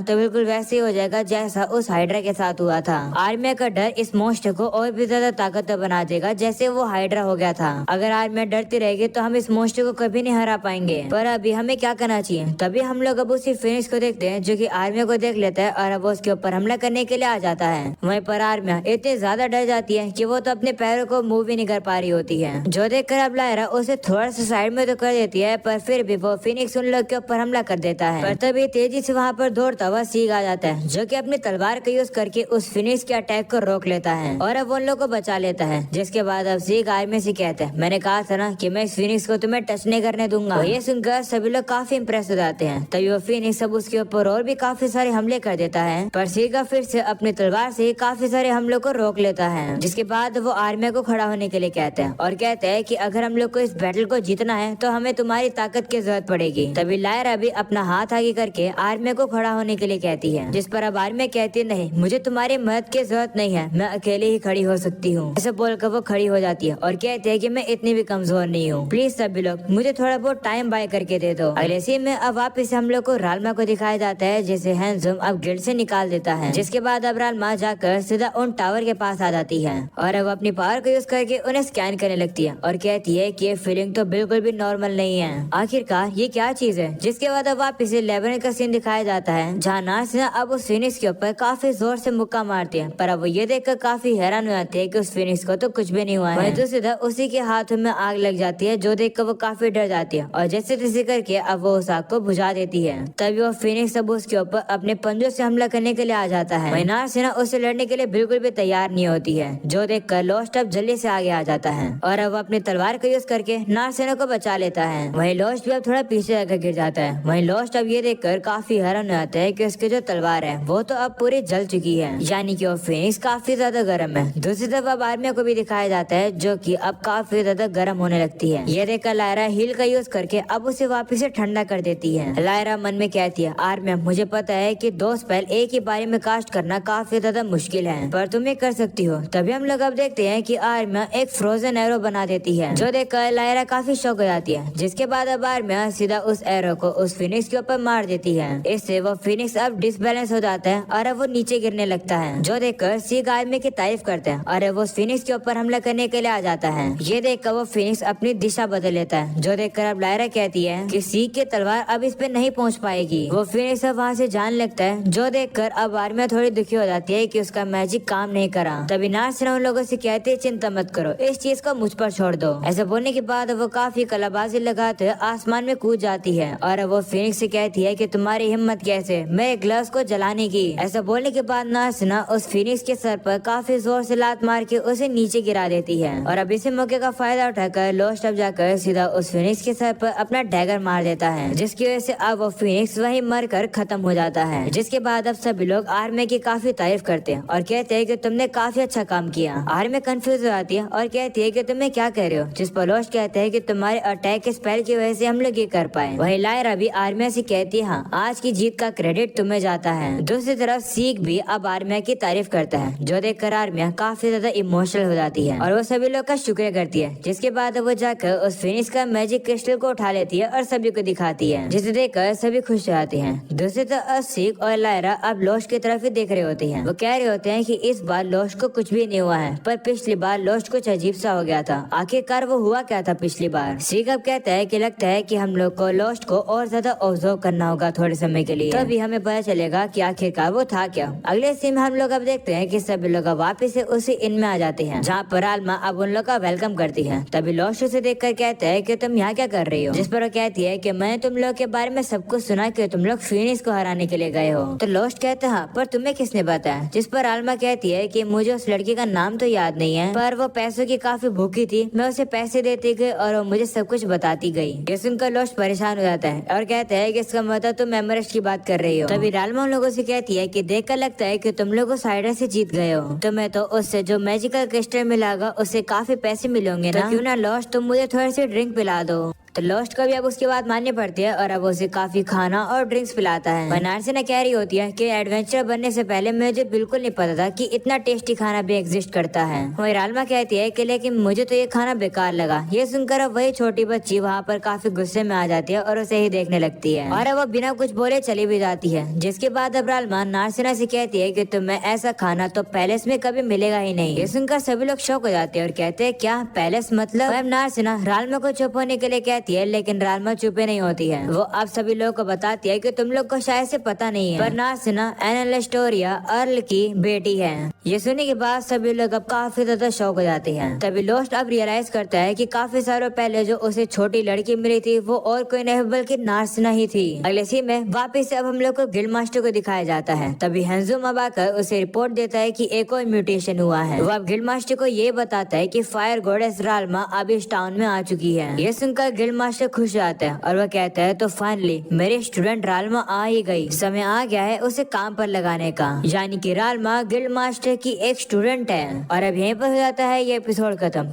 तो बिल्कुल वैसे ही हो जाएगा जैसा उस हाइड्रा के साथ हुआ था। आर्मी का डर इस मॉन्स्टर को और भी ज्यादा ताकतवर बना देगा जैसे वो हाइड्रा हो गया था। अगर आर्मी डरती रहेगी तो हम इस मॉन्स्टर को कभी नहीं हरा पाएंगे। पर अभी हमें क्या करना चाहिए? तभी हम लोग अब उसी फिनिक्स को देखते हैं जो कि आर्मी को देख लेता है और अब उसके ऊपर हमला करने के लिए आ जाता है। वहीं पर आर्मी इतनी ज्यादा डर जाती है कि वो तो अपने पैरों को मूव भी नहीं कर पा रही होती है। जो देखकर अब लायरा उसे थोड़ा सा साइड में तो कर देती है पर फिर भी वो फिनिक्स उन लोग के ऊपर हमला कर देता है। पर तभी तेजी से वहाँ पर दौड़ता हुआ सीग आ जाता है जो कि अपनी तलवार का यूज करके उस फिनिक्स के अटैक को रोक लेता है और अब उन लोग को बचा लेता है। जिसके बाद अब सीग आर्मी से कहता है मैंने कहा था ना कि मैं इस फिनिक्स को तुम्हें टच नहीं करने दूंगा। ये सुनकर सभी लोग काफी इम्प्रेस हो जाते हैं। तभी वो फिनिक्स अब उसके ऊपर और भी काफी सारे हमले कर देता है पर सीगा फिर से अपनी तलवार से काफी सारे हमलों को रोक लेता है। जिसके बाद वो आर्मी को खड़ा होने के लिए कहते हैं और कहते हैं कि अगर हम लोग को इस बैटल को जीतना है तो हमें तुम्हारी ताकत की जरूरत पड़ेगी। तभी लायरा भी अपना हाथ आगे करके आर्मी को खड़ा होने के लिए कहती है। जिस पर अब आर्मी कहती है नहीं मुझे तुम्हारी मदद की जरूरत नहीं है, मैं अकेले ही खड़ी हो सकती हूँ। ऐसा बोलकर वो खड़ी हो जाती है और कहती है कि मैं इतनी भी कमजोर नहीं हूँ, प्लीज सभी लोग मुझे थोड़ा बहुत टाइम बाय करके दे दो। अगले सीन में अब वापस हम लोग को राल्मा को दिखाया जाता है जिसे हैंसम अब गिल्ड से निकाल देता है। जिसके बाद अब राल्मा जाकर सीधा उन टावर के पास आ जाती है और अब अपनी पावर को यूज करके उन्हें स्कैन करने लगती है और कहती है कि ये फीलिंग तो बिल्कुल भी नॉर्मल नहीं है, आखिरकार ये क्या चीज है। जिसके बाद अब वापस से लेबरन का सीन दिखाया जाता है जहाँ नार्सिना अब उस फिनिक्स के ऊपर काफी जोर से मुक्का मारती है पर अब वो ये देखकर काफी हैरान हो जाती है कि उस फिनिक्स को तो कुछ भी नहीं हुआ है। तो सीधा उसी के हाथों में आग लग जाती है जो देखकर वो काफी डर जाती है और जैसे तैसे करके अब वो उस आग को बुझा देती है। तभी वो फिनिक्स अब उसके ऊपर अपने पंजों से हमला करने के लिए आ जाता है। वहीं नार्सिना उससे लड़ने के लिए बिल्कुल भी तैयार नहीं होती है जो देखकर लोस्ट अब जल्दी से आगे आ जाता है और अब अपनी तलवार का यूज करके नार्सिना को बचा लेता है। वहीं लोस्ट भी अब थोड़ा पीछे जाकर गिर जाता है। वहीं वहीं लोस्ट अब ये देखकर काफी हैरान हो जाता है कि उसकी जो तलवार है वो तो अब पूरी जल चुकी है, यानी कि वो फिनिक्स काफी ज्यादा गर्म है। दूसरी तरफ अब आर्मिया को भी दिखाया जाता है जो कि अब काफी ज्यादा गर्म होने लगती है। ये देखकर लायरा हील का यूज करके अब उसे वापस से ठंडा कर देती है। लायरा मन में कहती है, आर्मिया मुझे पता है कि 2 स्पेल एक ही बारी में कास्ट करना काफी ज्यादा मुश्किल है, पर तुम ये कर सकती हो। तभी हम लोग अब देखते हैं कि आर्मिया एक फ्रोजन एरो बना देती है, जो देखकर लायरा काफी शॉक हो जाती है। जिसके बाद अब आर्मिया सीधा उस एरो को उस फिनिक्स के ऊपर मार देती है। इससे वो फिनिक्स अब डिसबैलेंस हो जाता है और अब वो नीचे गिरने लगता है, जो देखकर सीग आर्मी की तारीफ करते हैं और वो फिनिक्स के ऊपर हमला करने के लिए आ जाता है। ये देखकर वो फिनिक्स अपनी दिशा बदल लेता है, जो देखकर अब लायरा कहती है कि सीग की तलवार अब इस पे नहीं पहुंच पाएगी। वो फिनिक्स अब वहाँ से जाने लगता है, जो देखकर अब आर्मिया थोड़ी दुखी हो जाती है कि उसका मैजिक काम नहीं करा। तभी नार्सिना उन लोगों से कहती है, चिंता मत करो, इस चीज को मुझ पर छोड़ दो। ऐसा बोलने के बाद वो काफी कलाबाजी लगाते हुए आसमान में कूद जाती है और वो फिनिक्स से कहती है कि तुम्हारी हिम्मत कैसे मेरे ग्लव्स को जलाने की। ऐसा बोलने के बाद नार्सिना उस फिनिक्स के सर पर काफी जोर से लात मार के उसे नीचे गिरा देती है और अब इसी मौके का फायदा उठाकर लोस्ट अब जाकर सीधा उस फिनिक्स के सर पर अपना डैगर मार देता है, जिसकी वजह से अब वो फिनिक्स वही मर कर खत्म हो जाता है। जिसके बाद अब सभी लोग आर्मी की काफी तारीफ करते हैं और कहते हैं कि तुमने काफी अच्छा काम किया। आर्मी कंफ्यूज हो जाती है और कहती है कि तुम्हें क्या कह रहे हो, जिस पर लोस्ट कहते हैं कि तुम्हारे अटैक के स्पेल की वजह से हम लोग ये कर पाए। वही लायरा भी आर्मिया से कहती है, हाँ आज की जीत का क्रेडिट तुम्हें जाता है। दूसरी तरफ सीग भी अब आर्मिया की तारीफ करता है, जो देखकर आर्मिया काफी ज्यादा इमोशनल हो जाती है और वो सभी लोग का शुक्रिया करती है। जिसके बाद वो जाकर उस फिनिक्स का मैजिक क्रिस्टल को उठा लेती है और सभी को दिखाती है, जिसे देखकर सभी खुश हो जाते हैं। दूसरी तरफ सीग और लायरा अब लोस्ट की तरफ ही देख रहे होते हैं। वो कह रहे होते हैं कि इस बार लोस्ट को कुछ भी नहीं हुआ है, पर पिछली बार लोस्ट कुछ अजीब सा हो गया था। आखिरकार वो हुआ क्या था पिछली बार? सीग अब कहता है कि लगता है कि हम लोग को लोस्ट को और ज्यादा ऑब्जर्व करना होगा थोड़े समय के लिए, तभी हमें पता चलेगा कि आखिरकार वो था क्या। अगले सीन में हम लोग अब देखते हैं कि सभी लोग वापस से उसी इन में आ जाते हैं, जहाँ पर आल्मा अब उन लोग का वेलकम करती है। तभी लोस्ट उसे देखकर कहता है कि तुम यहाँ क्या कर रही हो, जिस पर वो कहती है कि मैंने तुम लोग के बारे में सब कुछ सुना कि तुम लोग फिनिक्स को हराने के लिए गए हो। तो लोस्ट कहते हैं, पर तुम्हें किसने बताया? जिस पर आल्मा कहती है कि मुझे उस लड़की का नाम तो याद नहीं है, पर वो पैसों की काफी भूखी थी, मैं उसे पैसे देती गई और वो मुझे सब कुछ बताती गई। ये सुनकर लोस्ट परेशान हो जाता है और कहता है कि इसका मतलब तुम एमरेस्ट की बात कर रही हो। तभी राल्मा उन लोगों से कहती है कि देखकर लगता है कि तुम लोग उस साइडर से जीत गए हो, तुम्हें तो उससे जो मैजिकल क्रिस्टल मिलेगा उससे काफी पैसे मिलेंगे ना, क्यों ना लोस्ट तुम मुझे थोड़ी सी ड्रिंक पिला दो। तो लोस्ट को भी अब उसकी बात माननी पड़ती है और अब उसे काफी खाना और ड्रिंक्स पिलाता है। नार्सिना कह रही होती है कि एडवेंचर बनने से पहले मुझे बिल्कुल नहीं पता था कि इतना टेस्टी खाना भी एग्जिस्ट करता है। वही राल्मा कहती है कि लेकिन मुझे तो ये खाना बेकार लगा। ये सुनकर अब वही छोटी बच्ची वहाँ पर काफी गुस्से में आ जाती है और उसे ही देखने लगती है और अब वो बिना कुछ बोले चली भी जाती है। जिसके बाद अब राल्मा नार्सिना से कहती है कि तुम्हें ऐसा खाना तो पैलेस में कभी मिलेगा ही नहीं। ये सुनकर सभी लोग शौक हो जाते हैं और कहते हैं क्या पैलेस मतलब? नार्सिना राल्मा को चुप होने के लिए कहती है, लेकिन राल्मा चुपे नहीं होती है। वो अब सभी लोगों को बताती है कि तुम लोग को शायद से पता नहीं है, पर नार्सिना एनालेस्टोरिया अर्ल की बेटी है। ये सुनने के बाद सभी लोग अब काफी ज्यादा शौक हो जाते हैं। तभी लोस्ट अब रियलाइज करता है कि काफी सालों पहले जो उसे छोटी लड़की मिली थी वो और कोई नहीं बल्कि नार्सिना ही थी। अगले सीन में वापिस से अब हम लोग को गिल्ड मास्टर को दिखाया जाता है। तभी हेंजुम अब आकर उसे रिपोर्ट देता है कि एक और म्यूटेशन हुआ है। वो अब गिल्ड मास्टर को ये बताता है कि फायर गॉडेस राल्मा अब इस टाउन में आ चुकी है। ये सुनकर गिल्ड मास्टर खुश जाता है और वो कहता है तो फाइनली मेरे स्टूडेंट राल्मा आ ही गई, समय आ गया है उसे काम पर लगाने का। यानी कि राल्मा गिल्ड मास्टर की एक स्टूडेंट है। और अब यहीं पर हो जाता है ये एपिसोड खत्म।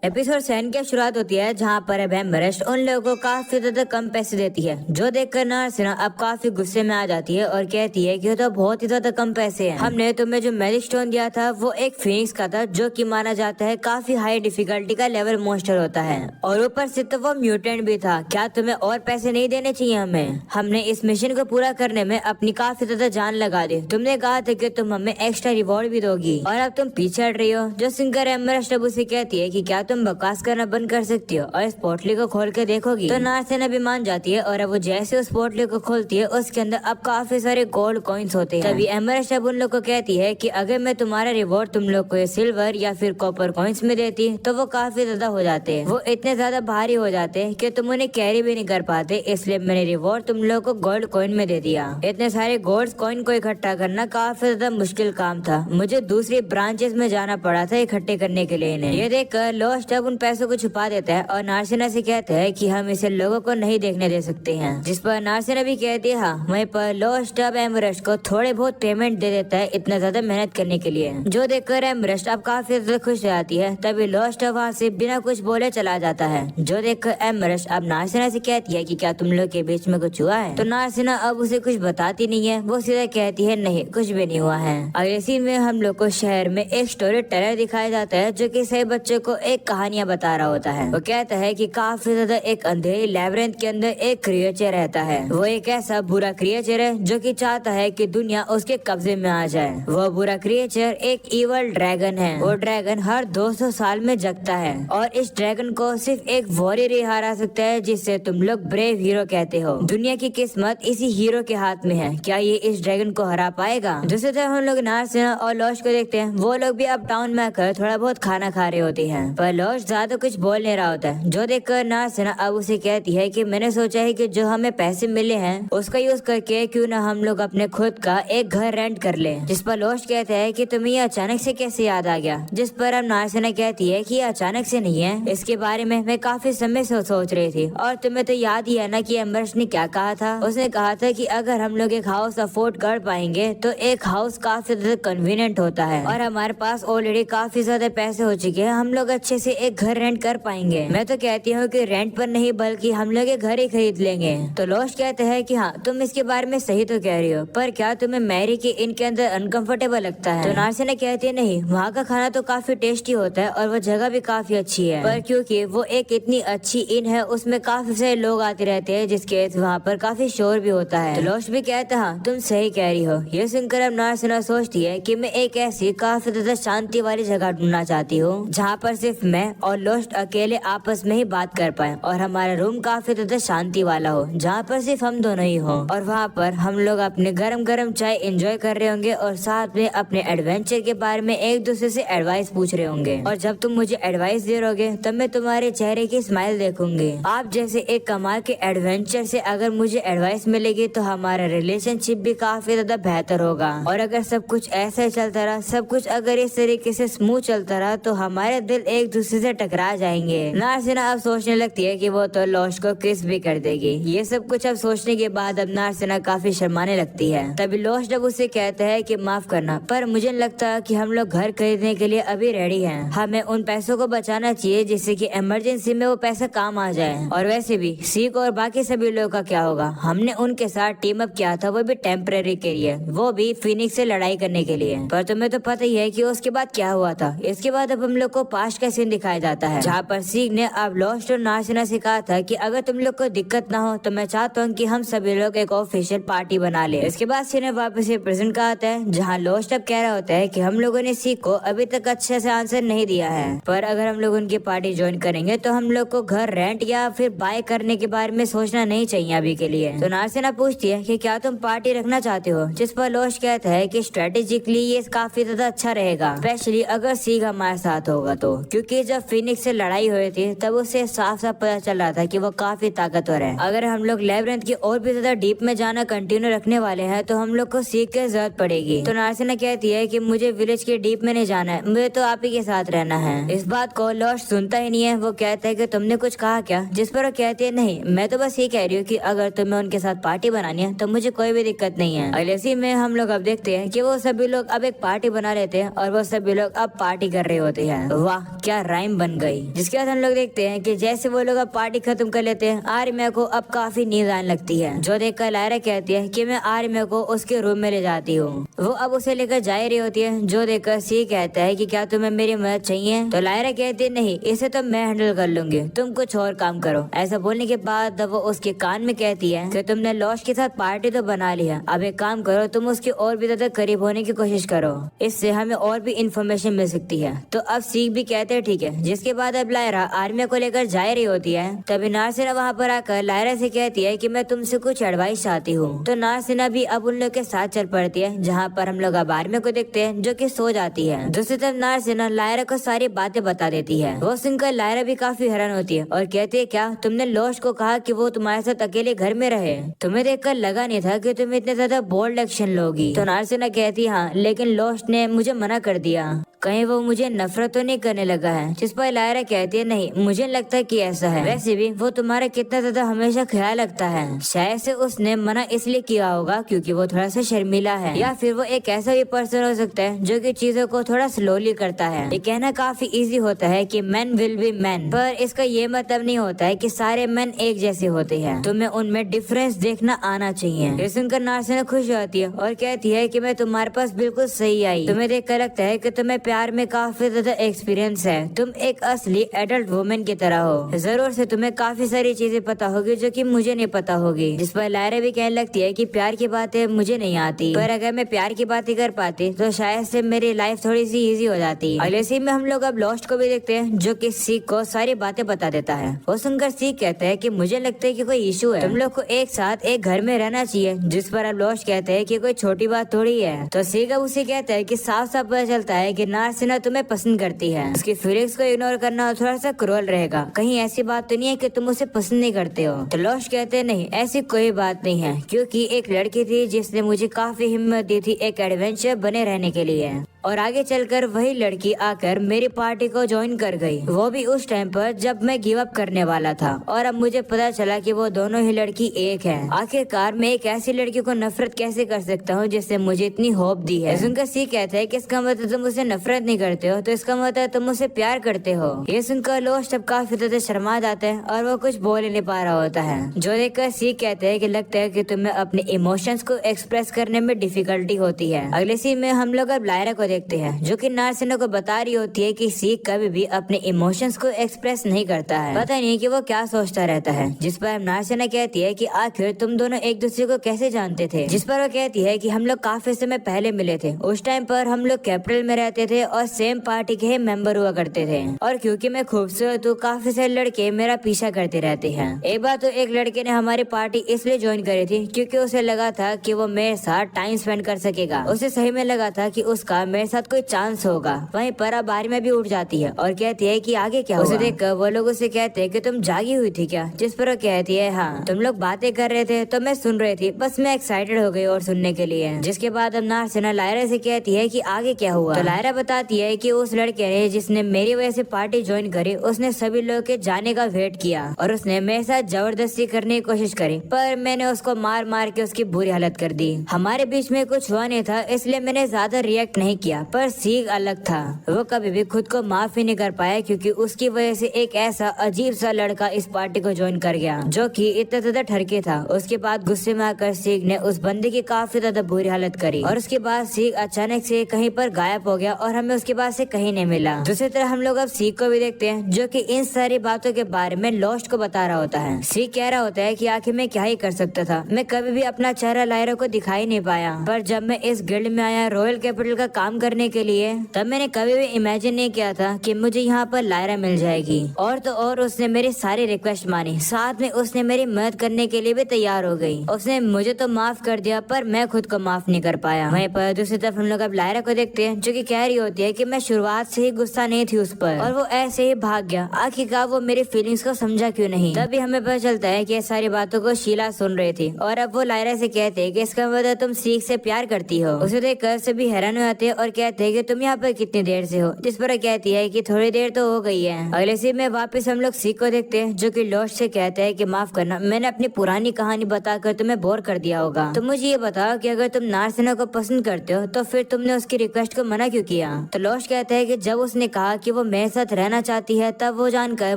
एपिसोड 7 की शुरुआत होती है जहाँ पर अब एमरेस्ट उन लोगों को काफी ज्यादा कम पैसे देती है, जो देखकर नार्सिना अब काफी गुस्से में आ जाती है और कहती है कि तो बहुत ही ज्यादा कम पैसे हैं। हमने तुम्हें जो मैजिक स्टोन दिया था वो एक फिनिक्स का था, जो कि माना जाता है काफी हाई डिफिकल्टी का लेवल मॉन्स्टर होता है और ऊपर से तो वो म्यूटेंट भी था। क्या तुम्हें और पैसे नहीं देने चाहिए हमें? हमने इस मिशन को पूरा करने में अपनी काफी ज्यादा जान लगा दी। तुमने कहा था कि तुम हमें एक्स्ट्रा रिवॉर्ड भी दोगी और अब तुम पीछे हट रही हो। जो सिंगर एमरेस्ट अब उसे कहती है कि क्या तुम बकवास करना बंद कर सकती हो और इस पोटली को खोल के देखोगी? तो नार्सिना भी मान जाती है और अब वो जैसे उस पोटली को खोलती है उसके अंदर अब काफी सारे गोल्ड कॉइन्स होते हैं। तभी एमरेस्ट अब उन लोग को कहती है कि अगर मैं तुम्हारा रिवॉर्ड तुम लोग को ये सिल्वर या फिर कॉपर कॉइन्स में देती तो वो काफी ज्यादा हो जाते हैं। वो इतने ज्यादा भारी हो जाते हैं कि तुम उन्हें कैरी भी नहीं कर पाते, इसलिए मैंने रिवॉर्ड तुम लोग को गोल्ड कॉइन में दे दिया। इतने सारे गोल्ड कॉइन को इकट्ठा करना काफी ज्यादा मुश्किल काम था, मुझे दूसरी ब्रांचेस में जाना पड़ा था इकट्ठे करने के लिए इन्हें। ये देखकर लोस्ट लोस्ट अब उन पैसों को छुपा देता है और नारसिना से कहता है कि हम इसे लोगों को नहीं देखने दे सकते हैं, जिस पर नारसिना भी कहती है हाँ। वहीं पर लोस्ट अब एमरस्ट को थोड़े बहुत पेमेंट दे देता है इतना ज्यादा मेहनत करने के लिए, जो देखकर एमरस्ट अब काफी ज्यादा खुश हो जाती है। तभी लोस्ट अब वहाँ से बिना कुछ बोले चला जाता है, जो देखकर एमरस्ट अब नारसिना से कहती है कि क्या तुम लोग के बीच में कुछ हुआ है। तो नारसिना अब उसे कुछ बताती नहीं है, वो सीधा कहती है नहीं कुछ भी नहीं हुआ है। अगले सीन में हम लोग को शहर में एक स्टोरी टेलर दिखाया जाता है जो कि सभी बच्चों को एक कहानियां बता रहा होता है। वो कहता है कि काफी ज्यादा एक अंधेरी लैबिरिंथ के अंदर एक क्रिएचर रहता है। वो एक ऐसा बुरा क्रिएचर है जो कि चाहता है कि दुनिया उसके कब्जे में आ जाए। वो बुरा क्रिएचर एक इवल ड्रैगन है। वो ड्रैगन हर 200 साल में जगता है और इस ड्रैगन को सिर्फ एक वॉरियर ही हरा सकता है, जिससे तुम लोग ब्रेव हीरो कहते हो। दुनिया की किस्मत इसी हीरो के हाथ में है, क्या ये इस ड्रैगन को हरा पाएगा। दूसरी तरफ हम लोग नारसिना और लोस्ट को देखते हैं। वो लोग भी अब टाउन में आकर थोड़ा बहुत खाना खा रहे होते हैं, पर लोस्ट ज्यादा कुछ बोल नहीं रहा होता है, जो देखकर नारसिना अब उसे कहती है कि मैंने सोचा है कि जो हमें पैसे मिले हैं उसका यूज करके क्यों ना हम लोग अपने खुद का एक घर रेंट कर ले। जिस पर लोस्ट कहता है कि तुम्हें ये अचानक से कैसे याद आ गया। जिस पर अब नारसिना कहती है कि ये अचानक से नहीं है, इसके बारे में मैं काफी समय से सोच रही थी और तुम्हें तो याद ही है ना कि एम्बर्स ने क्या कहा था। उसने कहा था कि अगर हम लोग एक हाउस अफोर्ड कर पाएंगे तो एक हाउस काफी ज्यादा कन्वीनियंट होता है और हमारे पास ऑलरेडी काफी ज्यादा पैसे हो चुके हैं, हम लोग अच्छे से एक घर रेंट कर पाएंगे। मैं तो कहती हूँ कि रेंट पर नहीं बल्कि हम लोग एक घर ही खरीद लेंगे। तो लोस्ट कहते हैं कि हाँ तुम इसके बारे में सही तो कह रही हो, पर क्या तुम्हें मैरी के इनके अंदर अनकंफर्टेबल लगता है। तो नारसिना कहती है नहीं, वहाँ का खाना तो काफी टेस्टी होता है और वो जगह भी काफी अच्छी है, पर क्योंकि वो एक इतनी अच्छी इन है उसमें काफी सारे लोग आते रहते हैं जिसके वहाँ पर काफी शोर भी होता है। तो लोस्ट भी कहता है हाँ तुम सही कह रही हो। ये सुनकर अब नारसिना सोचती है कि मैं एक ऐसी काफी ज्यादा शांति वाली जगह ढूंढना चाहती हूँ जहाँ पर सिर्फ मैं और लोस्ट अकेले आपस में ही बात कर पाए और हमारा रूम काफी ज्यादा शांति वाला हो, जहाँ पर सिर्फ हम दोनों ही हो और वहाँ पर हम लोग अपने गरम गरम चाय एंजॉय कर रहे होंगे और साथ में अपने एडवेंचर के बारे में एक दूसरे से एडवाइस पूछ रहे होंगे। और जब तुम मुझे एडवाइस दे रहोगे तब मैं तुम्हारे चेहरे की स्माइल देखूंगी। आप जैसे एक कमाल के एडवेंचर से अगर मुझे एडवाइस मिलेगी तो हमारा रिलेशनशिप भी काफी ज्यादा बेहतर होगा। और अगर सब कुछ ऐसा ही चलता रहा, सब कुछ अगर इस तरीके से स्मूथ चलता रहा तो हमारे दिल एक दूसरे से टकरा जाएंगे। नारसिना अब सोचने लगती है कि वो तो लोस्ट को किस भी कर देगी। ये सब कुछ अब सोचने के बाद अब नारसिना काफी शर्माने लगती है। तभी लोस्ट अब उसे कहता है कि माफ करना, पर मुझे नहीं लगता कि हम लोग घर खरीदने के लिए अभी रेडी हैं। हमें उन पैसों को बचाना चाहिए जिससे कि इमरजेंसी में वो पैसा काम आ जाए। और वैसे भी सीक और बाकी सभी लोगों का क्या होगा, हमने उनके साथ टीम अप किया था, वो भी टेम्पररी के लिए, वो भी फिनिक्स से लड़ाई करने के लिए। पर तुम्हें तो पता ही है कि उसके बाद क्या हुआ था। इसके बाद अब हम लोग को पास्ट का सीन दिखाया जाता है जहाँ पर सीक ने अब लोस्ट और नारसिना से कहा था कि अगर तुम लोग को दिक्कत ना हो तो मैं चाहता हूँ कि हम सभी लोग एक ऑफिशियल पार्टी बना ले। इसके बाद सीक ने वापस से प्रेजेंट का आता है जहाँ लोस्ट अब कह रहा होता है कि हम लोगों ने सीक को अभी तक अच्छे से आंसर नहीं दिया है, पर अगर हम लोग उनकी पार्टी ज्वाइन करेंगे तो हम लोग को घर रेंट या फिर बाय करने के बारे में सोचना नहीं चाहिए अभी के लिए। तो नारसिना पूछती है कि क्या तुम पार्टी रखना चाहते हो, जिस पर लोस्ट कहता है कि स्ट्रेटेजिकली ये काफी ज्यादा अच्छा रहेगा, स्पेशली अगर सीक हमारे साथ होगा तो, क्योंकि जब फिनिक्स से लड़ाई हुई थी तब उसे साफ साफ पता चल रहा था कि वो काफी ताकतवर है। अगर हम लोग लैबिरिंथ की और भी ज्यादा डीप में जाना कंटिन्यू रखने वाले हैं तो हम लोग को सीक की जरूरत पड़ेगी। तो नारसिना कहती है कि मुझे विलेज के डीप में नहीं जाना है, मुझे तो आप ही के साथ रहना है। इस बात को लोस्ट सुनता ही नहीं है। वो कहता है कि तुमने कुछ कहा क्या, जिस पर वो कहती है नहीं, मैं तो बस ये कह रही हूँ कि अगर तुम्हें उनके साथ पार्टी बनानी है तो मुझे कोई भी दिक्कत नहीं है। अगले सीन में हम लोग अब देखते हैं कि वो सभी लोग अब एक पार्टी बना लेते हैं और वो सभी लोग अब पार्टी कर रहे होते हैं। वाह क्या राइम बन गई। जिसके बाद हम लोग देखते हैं कि जैसे वो लोग अब पार्टी खत्म कर लेते हैं, आर्यमा को अब काफी नींद आने लगती है, जो देखकर लायरा कहती है कि मैं आर्यमा को उसके रूम में ले जाती हूँ। वो अब उसे लेकर जा रही होती है, जो देखकर सी कहता है कि क्या तुम्हें मेरी मदद चाहिए। तो लायरा कहती है नहीं, इसे तो मैं हैंडल कर लूंगी, तुम कुछ और काम करो। ऐसा बोलने के बाद वो उसके कान में कहती है कि तुमने लोस्ट के साथ पार्टी तो बना लिया, अब एक काम करो, तुम उसके और भी ज्यादा करीब होने की कोशिश करो, इससे हमें और भी इंफॉर्मेशन मिल सकती है। तो अब सीख भी कहते हैं ठीक है। जिसके बाद अब लायरा आर्मी को लेकर जा रही होती है, तभी नारसिना वहाँ पर आकर लायरा से कहती है कि मैं तुमसे कुछ एडवाइस चाहती हूँ। तो नारसिना भी अब उन लोग के साथ चल पड़ती है, जहाँ पर हम लोग अब आर्मी को देखते हैं जो कि सो जाती है। दूसरी तरफ नारसिना लायरा को सारी बातें बता देती है। वो सुनकर लायरा भी काफी हैरान होती है और कहती है क्या तुमने लोस्ट को कहा कि वो तुम्हारे साथ अकेले घर में रहे, तुम्हें देखकर लगा नहीं था कि तुम इतने ज्यादा बोल्ड एक्शन लोगी। तो नारसिना कहती है हाँ, लेकिन लोस्ट ने मुझे मना कर दिया। कहीं वो मुझे नफरत तो नहीं करने लगा है। जिस पर लायरा कहती है नहीं, मुझे लगता कि ऐसा है। वैसे भी वो तुम्हारा कितना ज्यादा हमेशा ख्याल रखता है। शायद से उसने मना इसलिए किया होगा क्योंकि वो थोड़ा सा शर्मीला है, या फिर वो एक ऐसा भी पर्सन हो सकता है जो कि चीजों को थोड़ा स्लोली करता है। ये कहना काफी इजी होता है कि मैन विल बी मैन, पर इसका ये मतलब नहीं होता है कि सारे मैन एक जैसे होते हैं। तुम्हें उनमें डिफरेंस देखना आना चाहिए। ये सुनकर नार्सिना खुश होती है और कहती है कि मैं तुम्हारे पास बिल्कुल सही आई। तुम्हें देखकर लगता है कि तुम्हें प्यार में काफी ज्यादा एक्सपीरियंस है। तुम एक असली एडल्ट वुमेन की तरह हो। जरूर से तुम्हें काफी सारी चीजें पता होगी जो कि मुझे नहीं पता होगी। जिस पर लायरा भी कहने लगती है कि प्यार की बातें मुझे नहीं आती, पर अगर मैं प्यार की बातें कर पाती तो शायद से मेरी लाइफ थोड़ी सी इजी हो जाती। अगले सीन में हम लोग अब लॉस्ट को भी देखते हैं जो कि सीक को सारी बातें बता देता है। वो सुनकर सीक कहता है कि मुझे लगता है कि कोई इशू है, तुम लोग को एक साथ एक घर में रहना चाहिए। जिस पर अब लॉस्ट कहते हैं कि कोई छोटी बात थोड़ी है। तो सीक अब उसे कहता है कि साफ साफ पता चलता है कि नार्सिना तुम्हें पसंद करती है। उसकी फीलिंग्स को इग्नोर करना थोड़ा सा क्रूअल रहेगा। कहीं ऐसी बात तो नहीं है कि तुम उसे पसंद नहीं करते हो। तो लॉस्ट कहते हैं नहीं, ऐसी कोई बात नहीं है, क्योंकि एक लड़की थी जिसने मुझे काफी हिम्मत दी थी एक एडवेंचर बने रहने के लिए, और आगे चलकर वही लड़की आकर मेरी पार्टी को ज्वाइन कर गई। वो भी उस टाइम पर जब मैं गिव अप करने वाला था, और अब मुझे पता चला कि वो दोनों ही लड़की एक है। आखिरकार मैं एक ऐसी लड़की को नफरत कैसे कर सकता हूँ जिसने मुझे इतनी होप दी है। सुनकर सी कहता है कि इसका मतलब तुम उसे नफरत नहीं करते हो, तो इसका मतलब तुम उसे प्यार करते हो। ये सुनकर लोस्ट अब काफी ज्यादा शर्मा जाता है और वो कुछ बोल ही नहीं पा रहा होता है। जो देखकर सी कहते हैं कि लगता है कि तुम्हें अपने इमोशंस को एक्सप्रेस करने में डिफिकल्टी होती है। अगले सीन में हम लोग अब लायरा को देखते हैं जो कि नार्सिना को बता रही होती है कि सी कभी भी अपने इमोशंस को एक्सप्रेस नहीं करता है। पता नहीं कि वो क्या सोचता रहता है। जिस पर नार्सिना कहती है कि आखिर तुम दोनों एक दूसरे को कैसे जानते थे। जिस पर वो कहती है कि हम लोग काफी समय पहले मिले थे। उस टाइम पर हम लोग कैपिटल में रहते थे और सेम पार्टी के मेंबर हुआ करते थे, और क्योंकि मैं खूबसूरत हूँ काफी सारे लड़के मेरा पीछा करते रहते हैं। एक बार तो एक लड़के ने हमारी पार्टी इसलिए ज्वाइन करी थी क्योंकि उसे लगा था कि वो मेरे साथ टाइम स्पेंड कर सकेगा। उसे सही में लगा था कि उसका मेरे साथ कोई चांस होगा। वहीं पर अब बारी में भी उठ जाती है और कहती है कि आगे क्या हुआ। उसे देखकर वो लोग उसे कहते हैं कि तुम जागी हुई थी क्या। जिस पर वो कहती है हाँ, तुम लोग बातें कर रहे थे तो मैं सुन रही थी, बस मैं एक्साइटेड हो गई और सुनने के लिए। जिसके बाद अब नार्सिना लायरा से कहती है कि आगे क्या हुआ। तो लायरा बताती है कि उस लड़के ने जिसने मेरी वजह से पार्टी ज्वाइन करी, उसने सभी लोग के जाने का वेट किया और उसने मेरे साथ जबरदस्ती करने की कोशिश करी, पर मैंने उसको मार मार के उसकी बुरी हालत कर दी। हमारे बीच में कुछ हुआ नहीं था इसलिए मैंने ज्यादा रिएक्ट नहीं किया, पर सीख अलग था। वो कभी भी खुद को माफ ही नहीं कर पाया क्योंकि उसकी वजह से एक ऐसा अजीब सा लड़का इस पार्टी को ज्वाइन कर गया जो कि इतना ज्यादा ठरके था। उसके बाद गुस्से में आकर सीख ने उस बंदे की काफी ज्यादा बुरी हालत करी और उसके बाद सीख अचानक से कहीं पर गायब हो गया और हमें उसके बाद से कहीं नहीं मिला। दूसरी तरह हम लोग अब सीख को भी देखते हैं जो कि इन सारी बातों के बारे में लॉस्ट को बता रहा होता है। सीख कह रहा होता है कि आखिर मैं क्या ही कर सकता था, मैं कभी भी अपना चेहरा लायरा को दिखाई नहीं पाया, पर जब मैं इस गिल्ड में आया रॉयल कैपिटल का काम करने के लिए, तब मैंने कभी भी इमेजिन नहीं किया था कि मुझे यहाँ पर लायरा मिल जाएगी। और तो और उसने मेरी सारी रिक्वेस्ट मानी, साथ में उसने मेरी मदद करने के लिए भी तैयार हो गई। उसने मुझे तो माफ कर दिया पर मैं खुद को माफ नहीं कर पाया। वहीं पर दूसरी तरफ हम लोग अब लायरा को देखते हैं जो कि कह रही होती है कि मैं शुरुआत से ही गुस्सा नहीं थी उस पर और वो ऐसे ही भाग गया। आखिरकार वो मेरी फीलिंग्स को समझा क्यों नहीं। तभी हमें पता चलता है कि ये सारी बातों को शीला सुन रही थी और अब वो लायरा से कहते हैं कि इसका मतलब तुम सीख से प्यार करती हो। उसे देखकर सभी हैरान हो जाते हैं और कहते हैं कि तुम यहाँ पर कितनी देर से हो। जिस पर कहती है कि थोड़ी देर तो हो गई है। अगले सीन में वापस हम लोग सीख को देखते हैं जो कि लॉस्ट से कहते हैं कि माफ करना, मैंने अपनी पुरानी कहानी बताकर तुम्हें बोर कर दिया होगा। तो मुझे ये बताओ कि अगर तुम नार्सिना को पसंद करते हो तो फिर तुमने उसकी रिक्वेस्ट को मना क्यों किया। तो लॉस्ट कहता है कि जब उसने कहा कि वो मेरे साथ रहना चाहती है तब वो जानकर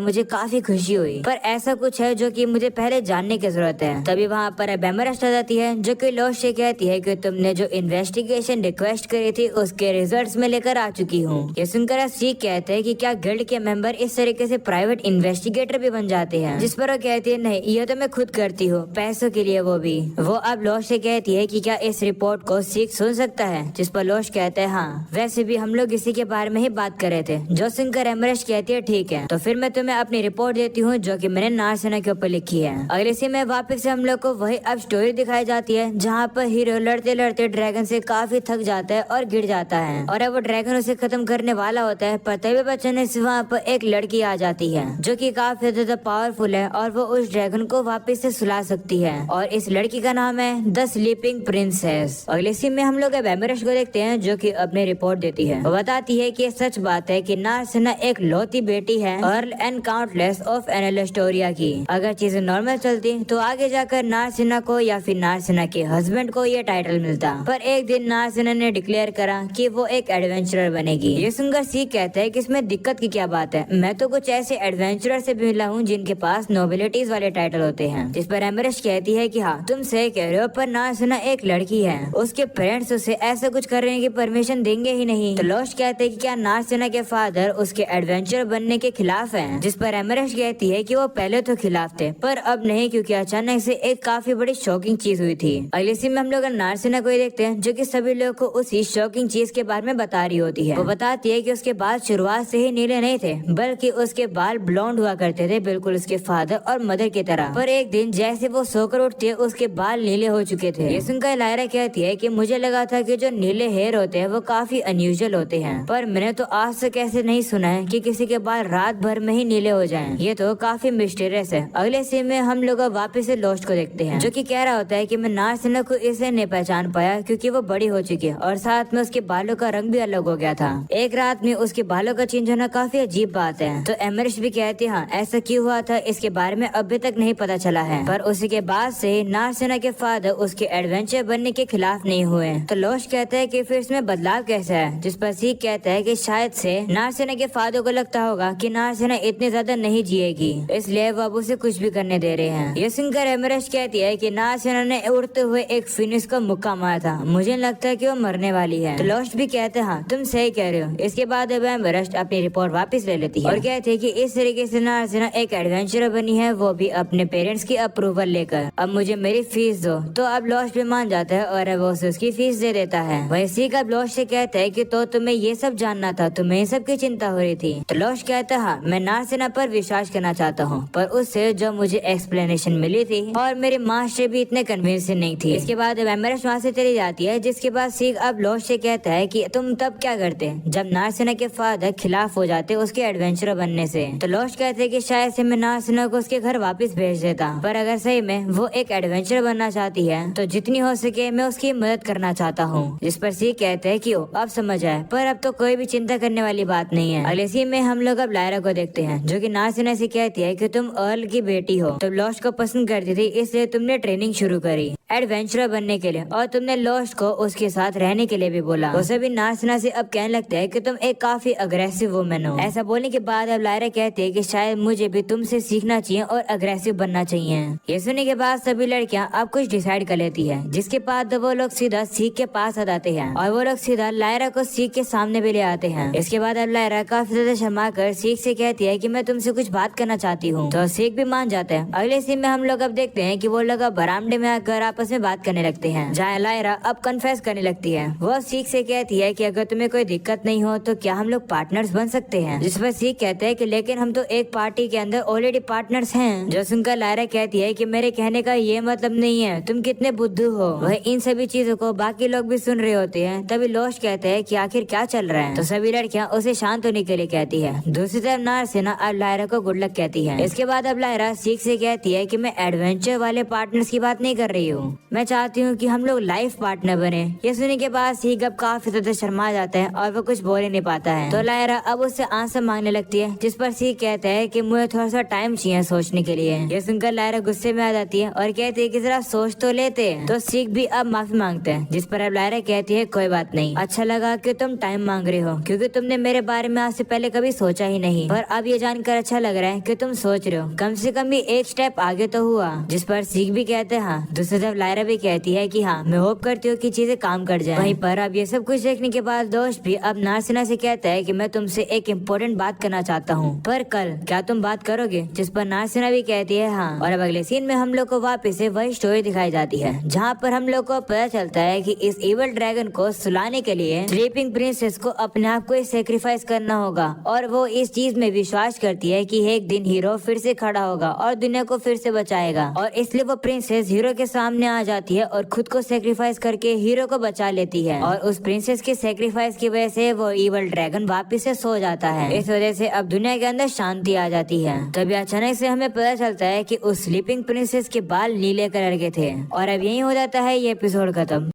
मुझे काफी खुशी हुई, पर ऐसा कुछ है जो कि मुझे पहले जानने की जरूरत है। तभी वहाँ पर बेमरस्ट आ जाती है जो कि लॉस्ट से कहती है कि तुमने जो इन्वेस्टिगेशन रिक्वेस्ट करी थी उसके रिजल्ट्स में लेकर आ चुकी हूँ। ये सुनकर सीख कहते हैं कि क्या गिल्ड के मेंबर इस तरीके से प्राइवेट इन्वेस्टिगेटर भी बन जाते हैं। जिस पर वो कहती है नहीं, ये तो मैं खुद करती हूँ, पैसों के लिए वो भी। वो अब लॉस्ट से कहती है कि क्या इस रिपोर्ट को सीख सुन सकता है। जिस पर लॉस्ट कहता है हाँ, वैसे भी हम लोग इसी के बारे में ही बात कर रहे थे। जो सुनकर एमरेस्ट कहती है ठीक है, तो फिर मैं तुम्हें अपनी रिपोर्ट देती हूँ जो कि मैंने नार्सिना के ऊपर लिखी है। अगले सीन में वापस से हम लोग को वही अब स्टोरी दिखाई जाती है जहाँ पर हीरो लड़ते लड़ते ड्रैगन से काफी थक जाता है और गिर जाता आता है और अब वो ड्रैगन उसे खत्म करने वाला होता है, पर तभी अचानक से वहाँ पर एक लड़की आ जाती है जो कि काफी ज्यादा पावरफुल है और वो उस ड्रैगन को वापस से सुला सकती है और इस लड़की का नाम है द स्लीपिंग प्रिंसेस। अगले सीन में हम लोग एमरेस्ट को देखते हैं जो कि अपनी रिपोर्ट देती है। वो बताती है कि सच बात है कि नार्सिना एक लौती बेटी है अर्ल एंड काउंटलेस ऑफ एनालोस्टोरिया की। अगर चीजें नॉर्मल चलती तो आगे जाकर नार्सिना को या फिर नार्सिना के हस्बैंड को ये टाइटल मिलता, पर एक दिन नार्सिना ने डिक्लेयर करा कि वो एक एडवेंचरर बनेगी। ये सुनकर सीक कहता है कि इसमें दिक्कत की क्या बात है, मैं तो कुछ ऐसे एडवेंचरर से भी मिला हूँ जिनके पास नोबिलिटीज वाले टाइटल होते हैं। जिस पर एमरेस्ट कहती है कि हाँ तुम सही कह रहे हो, पर नार्सिना एक लड़की है, उसके पेरेंट्स उसे ऐसा कुछ करने की परमिशन देंगे ही नहीं। तो लोश कहते हैं कि क्या नार्सिना के फादर उसके एडवेंचर बनने के खिलाफ हैं? जिस पर एमरेस्ट कहती है कि वो पहले तो खिलाफ थे पर अब नहीं, क्योंकि अचानक से एक काफी बड़ी शॉकिंग चीज हुई थी। अगले सीन में हम लोग नार्सिना को देखते हैं जो कि सभी लोगों को उसी शॉकिंग चीज के बारे में बता रही होती है। वो बताती है कि उसके बाल शुरुआत से ही नीले नहीं थे, बल्कि उसके बाल ब्लॉन्ड हुआ करते थे, बिल्कुल उसके फादर और मदर की तरह। पर एक दिन जैसे वो सोकर उठती है उसके बाल नीले हो चुके थे। ये सुनकर लायरा कहती है कि मुझे लगा था कि जो नीले हेयर होते हैं वो काफी अनयूजुअल होते हैं, पर मैंने तो आज तक ऐसे नहीं सुना है कि किसी के बाल रात भर में ही नीले हो जाएं। ये तो काफी मिस्टीरियस है। अगले सीन में हम लोग वापस से लोस्ट को देखते हैं जो कि कह रहा होता है कि मैं नार्सिना को इसलिए नहीं पहचान पाया क्योंकि वो बड़ी हो चुकी है और साथ में उसके बालों का रंग भी अलग हो गया था। एक रात में उसके बालों का चेंज होना काफी अजीब बात है। तो एमरेस्ट भी कहती है हाँ ऐसा क्यों हुआ था इसके बारे में अभी तक नहीं पता चला है, पर उसी के बाद से नार्सिना के फादर उसके एडवेंचर बनने के खिलाफ नहीं हुए। तो लोश कहता है कि फिर इसमें बदलाव कैसा है, जिस पर सीक कहता है कि शायद से नार्सिना के फादर को लगता होगा कि नार्सिना इतनी ज्यादा नहीं जिएगी, इसलिए वो अब उसे कुछ भी करने दे रहे हैं। ये सुनकर एमरेस्ट कहती है कि नार्सिना ने उड़ते हुए एक फिनिश को मुक्का मारा था, मुझे लगता है कि वो मरने वाली है। तो लोश भी कहते हैं हाँ तुम सही कह रहे हो। इसके बाद अब एमरेस्ट अपनी रिपोर्ट वापस ले लेती है और कहते हैं कि इस तरीके से नार्सिना एक एडवेंचरर बनी है, वो भी अपने पेरेंट्स की अप्रूवल लेकर। अब मुझे मेरी फीस दो। तो अब लोश भी मान जाता है और वो उसे उसकी फीस दे देता है। वैसे का लोश से कहता है कि तो तुम्हें ये सब जानना था, तुम्हें इन सब की चिंता हो रही थी। तो लोश कहता है हाँ मैं नार्सिना पर विश्वास करना चाहता हूँ, पर उससे जो मुझे एक्सप्लेनेशन मिली थी और मेरे मास्टर भी इतने कन्विंसिंग नहीं थी। इसके बाद एमरेस्ट वहाँ से चली जाती है, जिसके बाद सीक अब लोश से कहता है कि तुम तब क्या करते जब नार्सिना के फादर खिलाफ हो जाते उसके एडवेंचरर बनने से। तो लोश कहते हैं कि शायद से मैं नार्सिना को उसके घर वापस भेज देता, पर अगर सही में वो एक एडवेंचर बनना चाहती है तो जितनी हो सके मैं उसकी मदद करना चाहता हूँ। जिस पर सीक कहते हैं कि अब समझ आए, पर अब तो कोई भी चिंता करने वाली बात नहीं है। अगले सीन में हम लोग अब लायरा को देखते हैं जो कि नार्सिना से कहती है कि तुम अर्ल की बेटी हो, तो लोश को पसंद करती थी इसलिए तुमने ट्रेनिंग शुरू करी एडवेंचरर बनने के लिए और तुमने लोश को उसके साथ रहने के लिए भी बोला। उसे भी नार्सिना से अब कहने लगता है कि तुम एक काफी अग्रेसिव वुमेन हो। ऐसा बोलने के बाद अब लायरा कहती है कि शायद मुझे भी तुमसे सीखना चाहिए और अग्रेसिव बनना चाहिए। ये सुनने के बाद सभी लड़कियां अब कुछ डिसाइड कर लेती है, जिसके बाद वो लोग सीधा सीक के पास आ जाते हैं और वो लोग सीधा लायरा को सीक के सामने भी ले आते हैं। इसके बाद अब लायरा काफी ज्यादा शर्मा कर सीक से कहती है कि मैं तुमसे कुछ बात करना चाहती हूँ, तो सीक भी मान जाता है। अगले सीन में हम लोग अब देखते हैं कि वो लोग अब बरामदे में आकर आपस में बात करने लगते हैं, जहाँ लायरा अब कन्फेस करने लगती है। वो सीक से कहती है कि अगर तुम्हें कोई दिक्कत नहीं हो तो क्या हम लोग पार्टनर्स बन सकते हैं। जिस पर सीक कहते हैं कि लेकिन हम तो एक पार्टी के अंदर ऑलरेडी पार्टनर्स हैं। जो सुनकर लायरा कहती है कि मेरे कहने का ये मतलब नहीं है तुम कितने बुद्धू हो। वह इन सभी चीजों को बाकी लोग भी सुन रहे होते हैं। तभी लोश कहते हैं कि आखिर क्या चल रहा है, तो सभी लड़कियां उसे शांत होने के लिए कहती है। दूसरी तरफ नार्सिना अब लायरा को गुड लक कहती है। इसके बाद अब लायरा सीक से कहती है कि मैं एडवेंचर वाले पार्टनर्स की बात नहीं कर रही हूँ, मैं चाहती हूँ कि हम लोग लाइफ पार्टनर बने। ये सुनने के बाद सीक अब काफी ज्यादा शर्मा जाता है और वो कुछ बोल ही नहीं पाता है। तो लायरा अब उससे आंसर मांगने लगती है, जिस पर सीक कहता है कि मुझे थोड़ा सा टाइम चाहिए सोचने के लिए। ये सुनकर लायरा गुस्से में आ जाती है और कहती है कि जरा सोच तो लेते। तो सीक भी अब माफी मांगते हैं, जिस पर अब लायरा कहती है कोई बात नहीं, अच्छा लगा कि तुम टाइम मांग रहे हो क्योंकि तुमने मेरे बारे में आज से पहले कभी सोचा ही नहीं, और अब ये जानकर अच्छा लग रहा है कि तुम सोच रहे हो, कम से कम भी एक स्टेप आगे तो हुआ। जिस पर सीक भी कहते हैं हाँ। दूसरी तरफ लायरा भी कहती है कि हाँ मैं होप करती हूँ कि चीजें काम कर जाए। वहीं पर अब ये सब कुछ देखने के बाद दोस्त भी अब नार्सिना से कहता है कि मैं तुमसे एक इम्पोर्टेंट बात करना चाहता हूँ, पर कल क्या तुम बात करोगे। जिस पर नार्सिना भी कहती है हाँ। और अब अगले सीन में हम लोग को वापस से वही स्टोरी दिखाई जाती है, जहाँ पर हम लोग को पता चलता है कि इस इवल ड्रैगन को सुलाने के लिए स्लीपिंग प्रिंसेस को अपने आप को सेक्रीफाइस करना होगा, और वो इस चीज में विश्वास करती है कि एक दिन हीरो फिर से खड़ा होगा और दुनिया को फिर से बचाएगा, और इसलिए वो प्रिंसेस हीरो के सामने आ जाती है और खुद को सेक्रीफाइस करके हीरो को बचा लेती है और उस प्रिंसेस की सेक्रीफाइस की वजह से वो इवल ड्रैगन वापिस से सो जाता है। इस वजह से अब दुनिया के अंदर शांति आ जाती है। तभी अचानक से हमें पता चलता है कि उस स्लीपिंग प्रिंसेस के बाल नीले कलर के थे। और अब यही हो जाता है ये एपिसोड खत्म।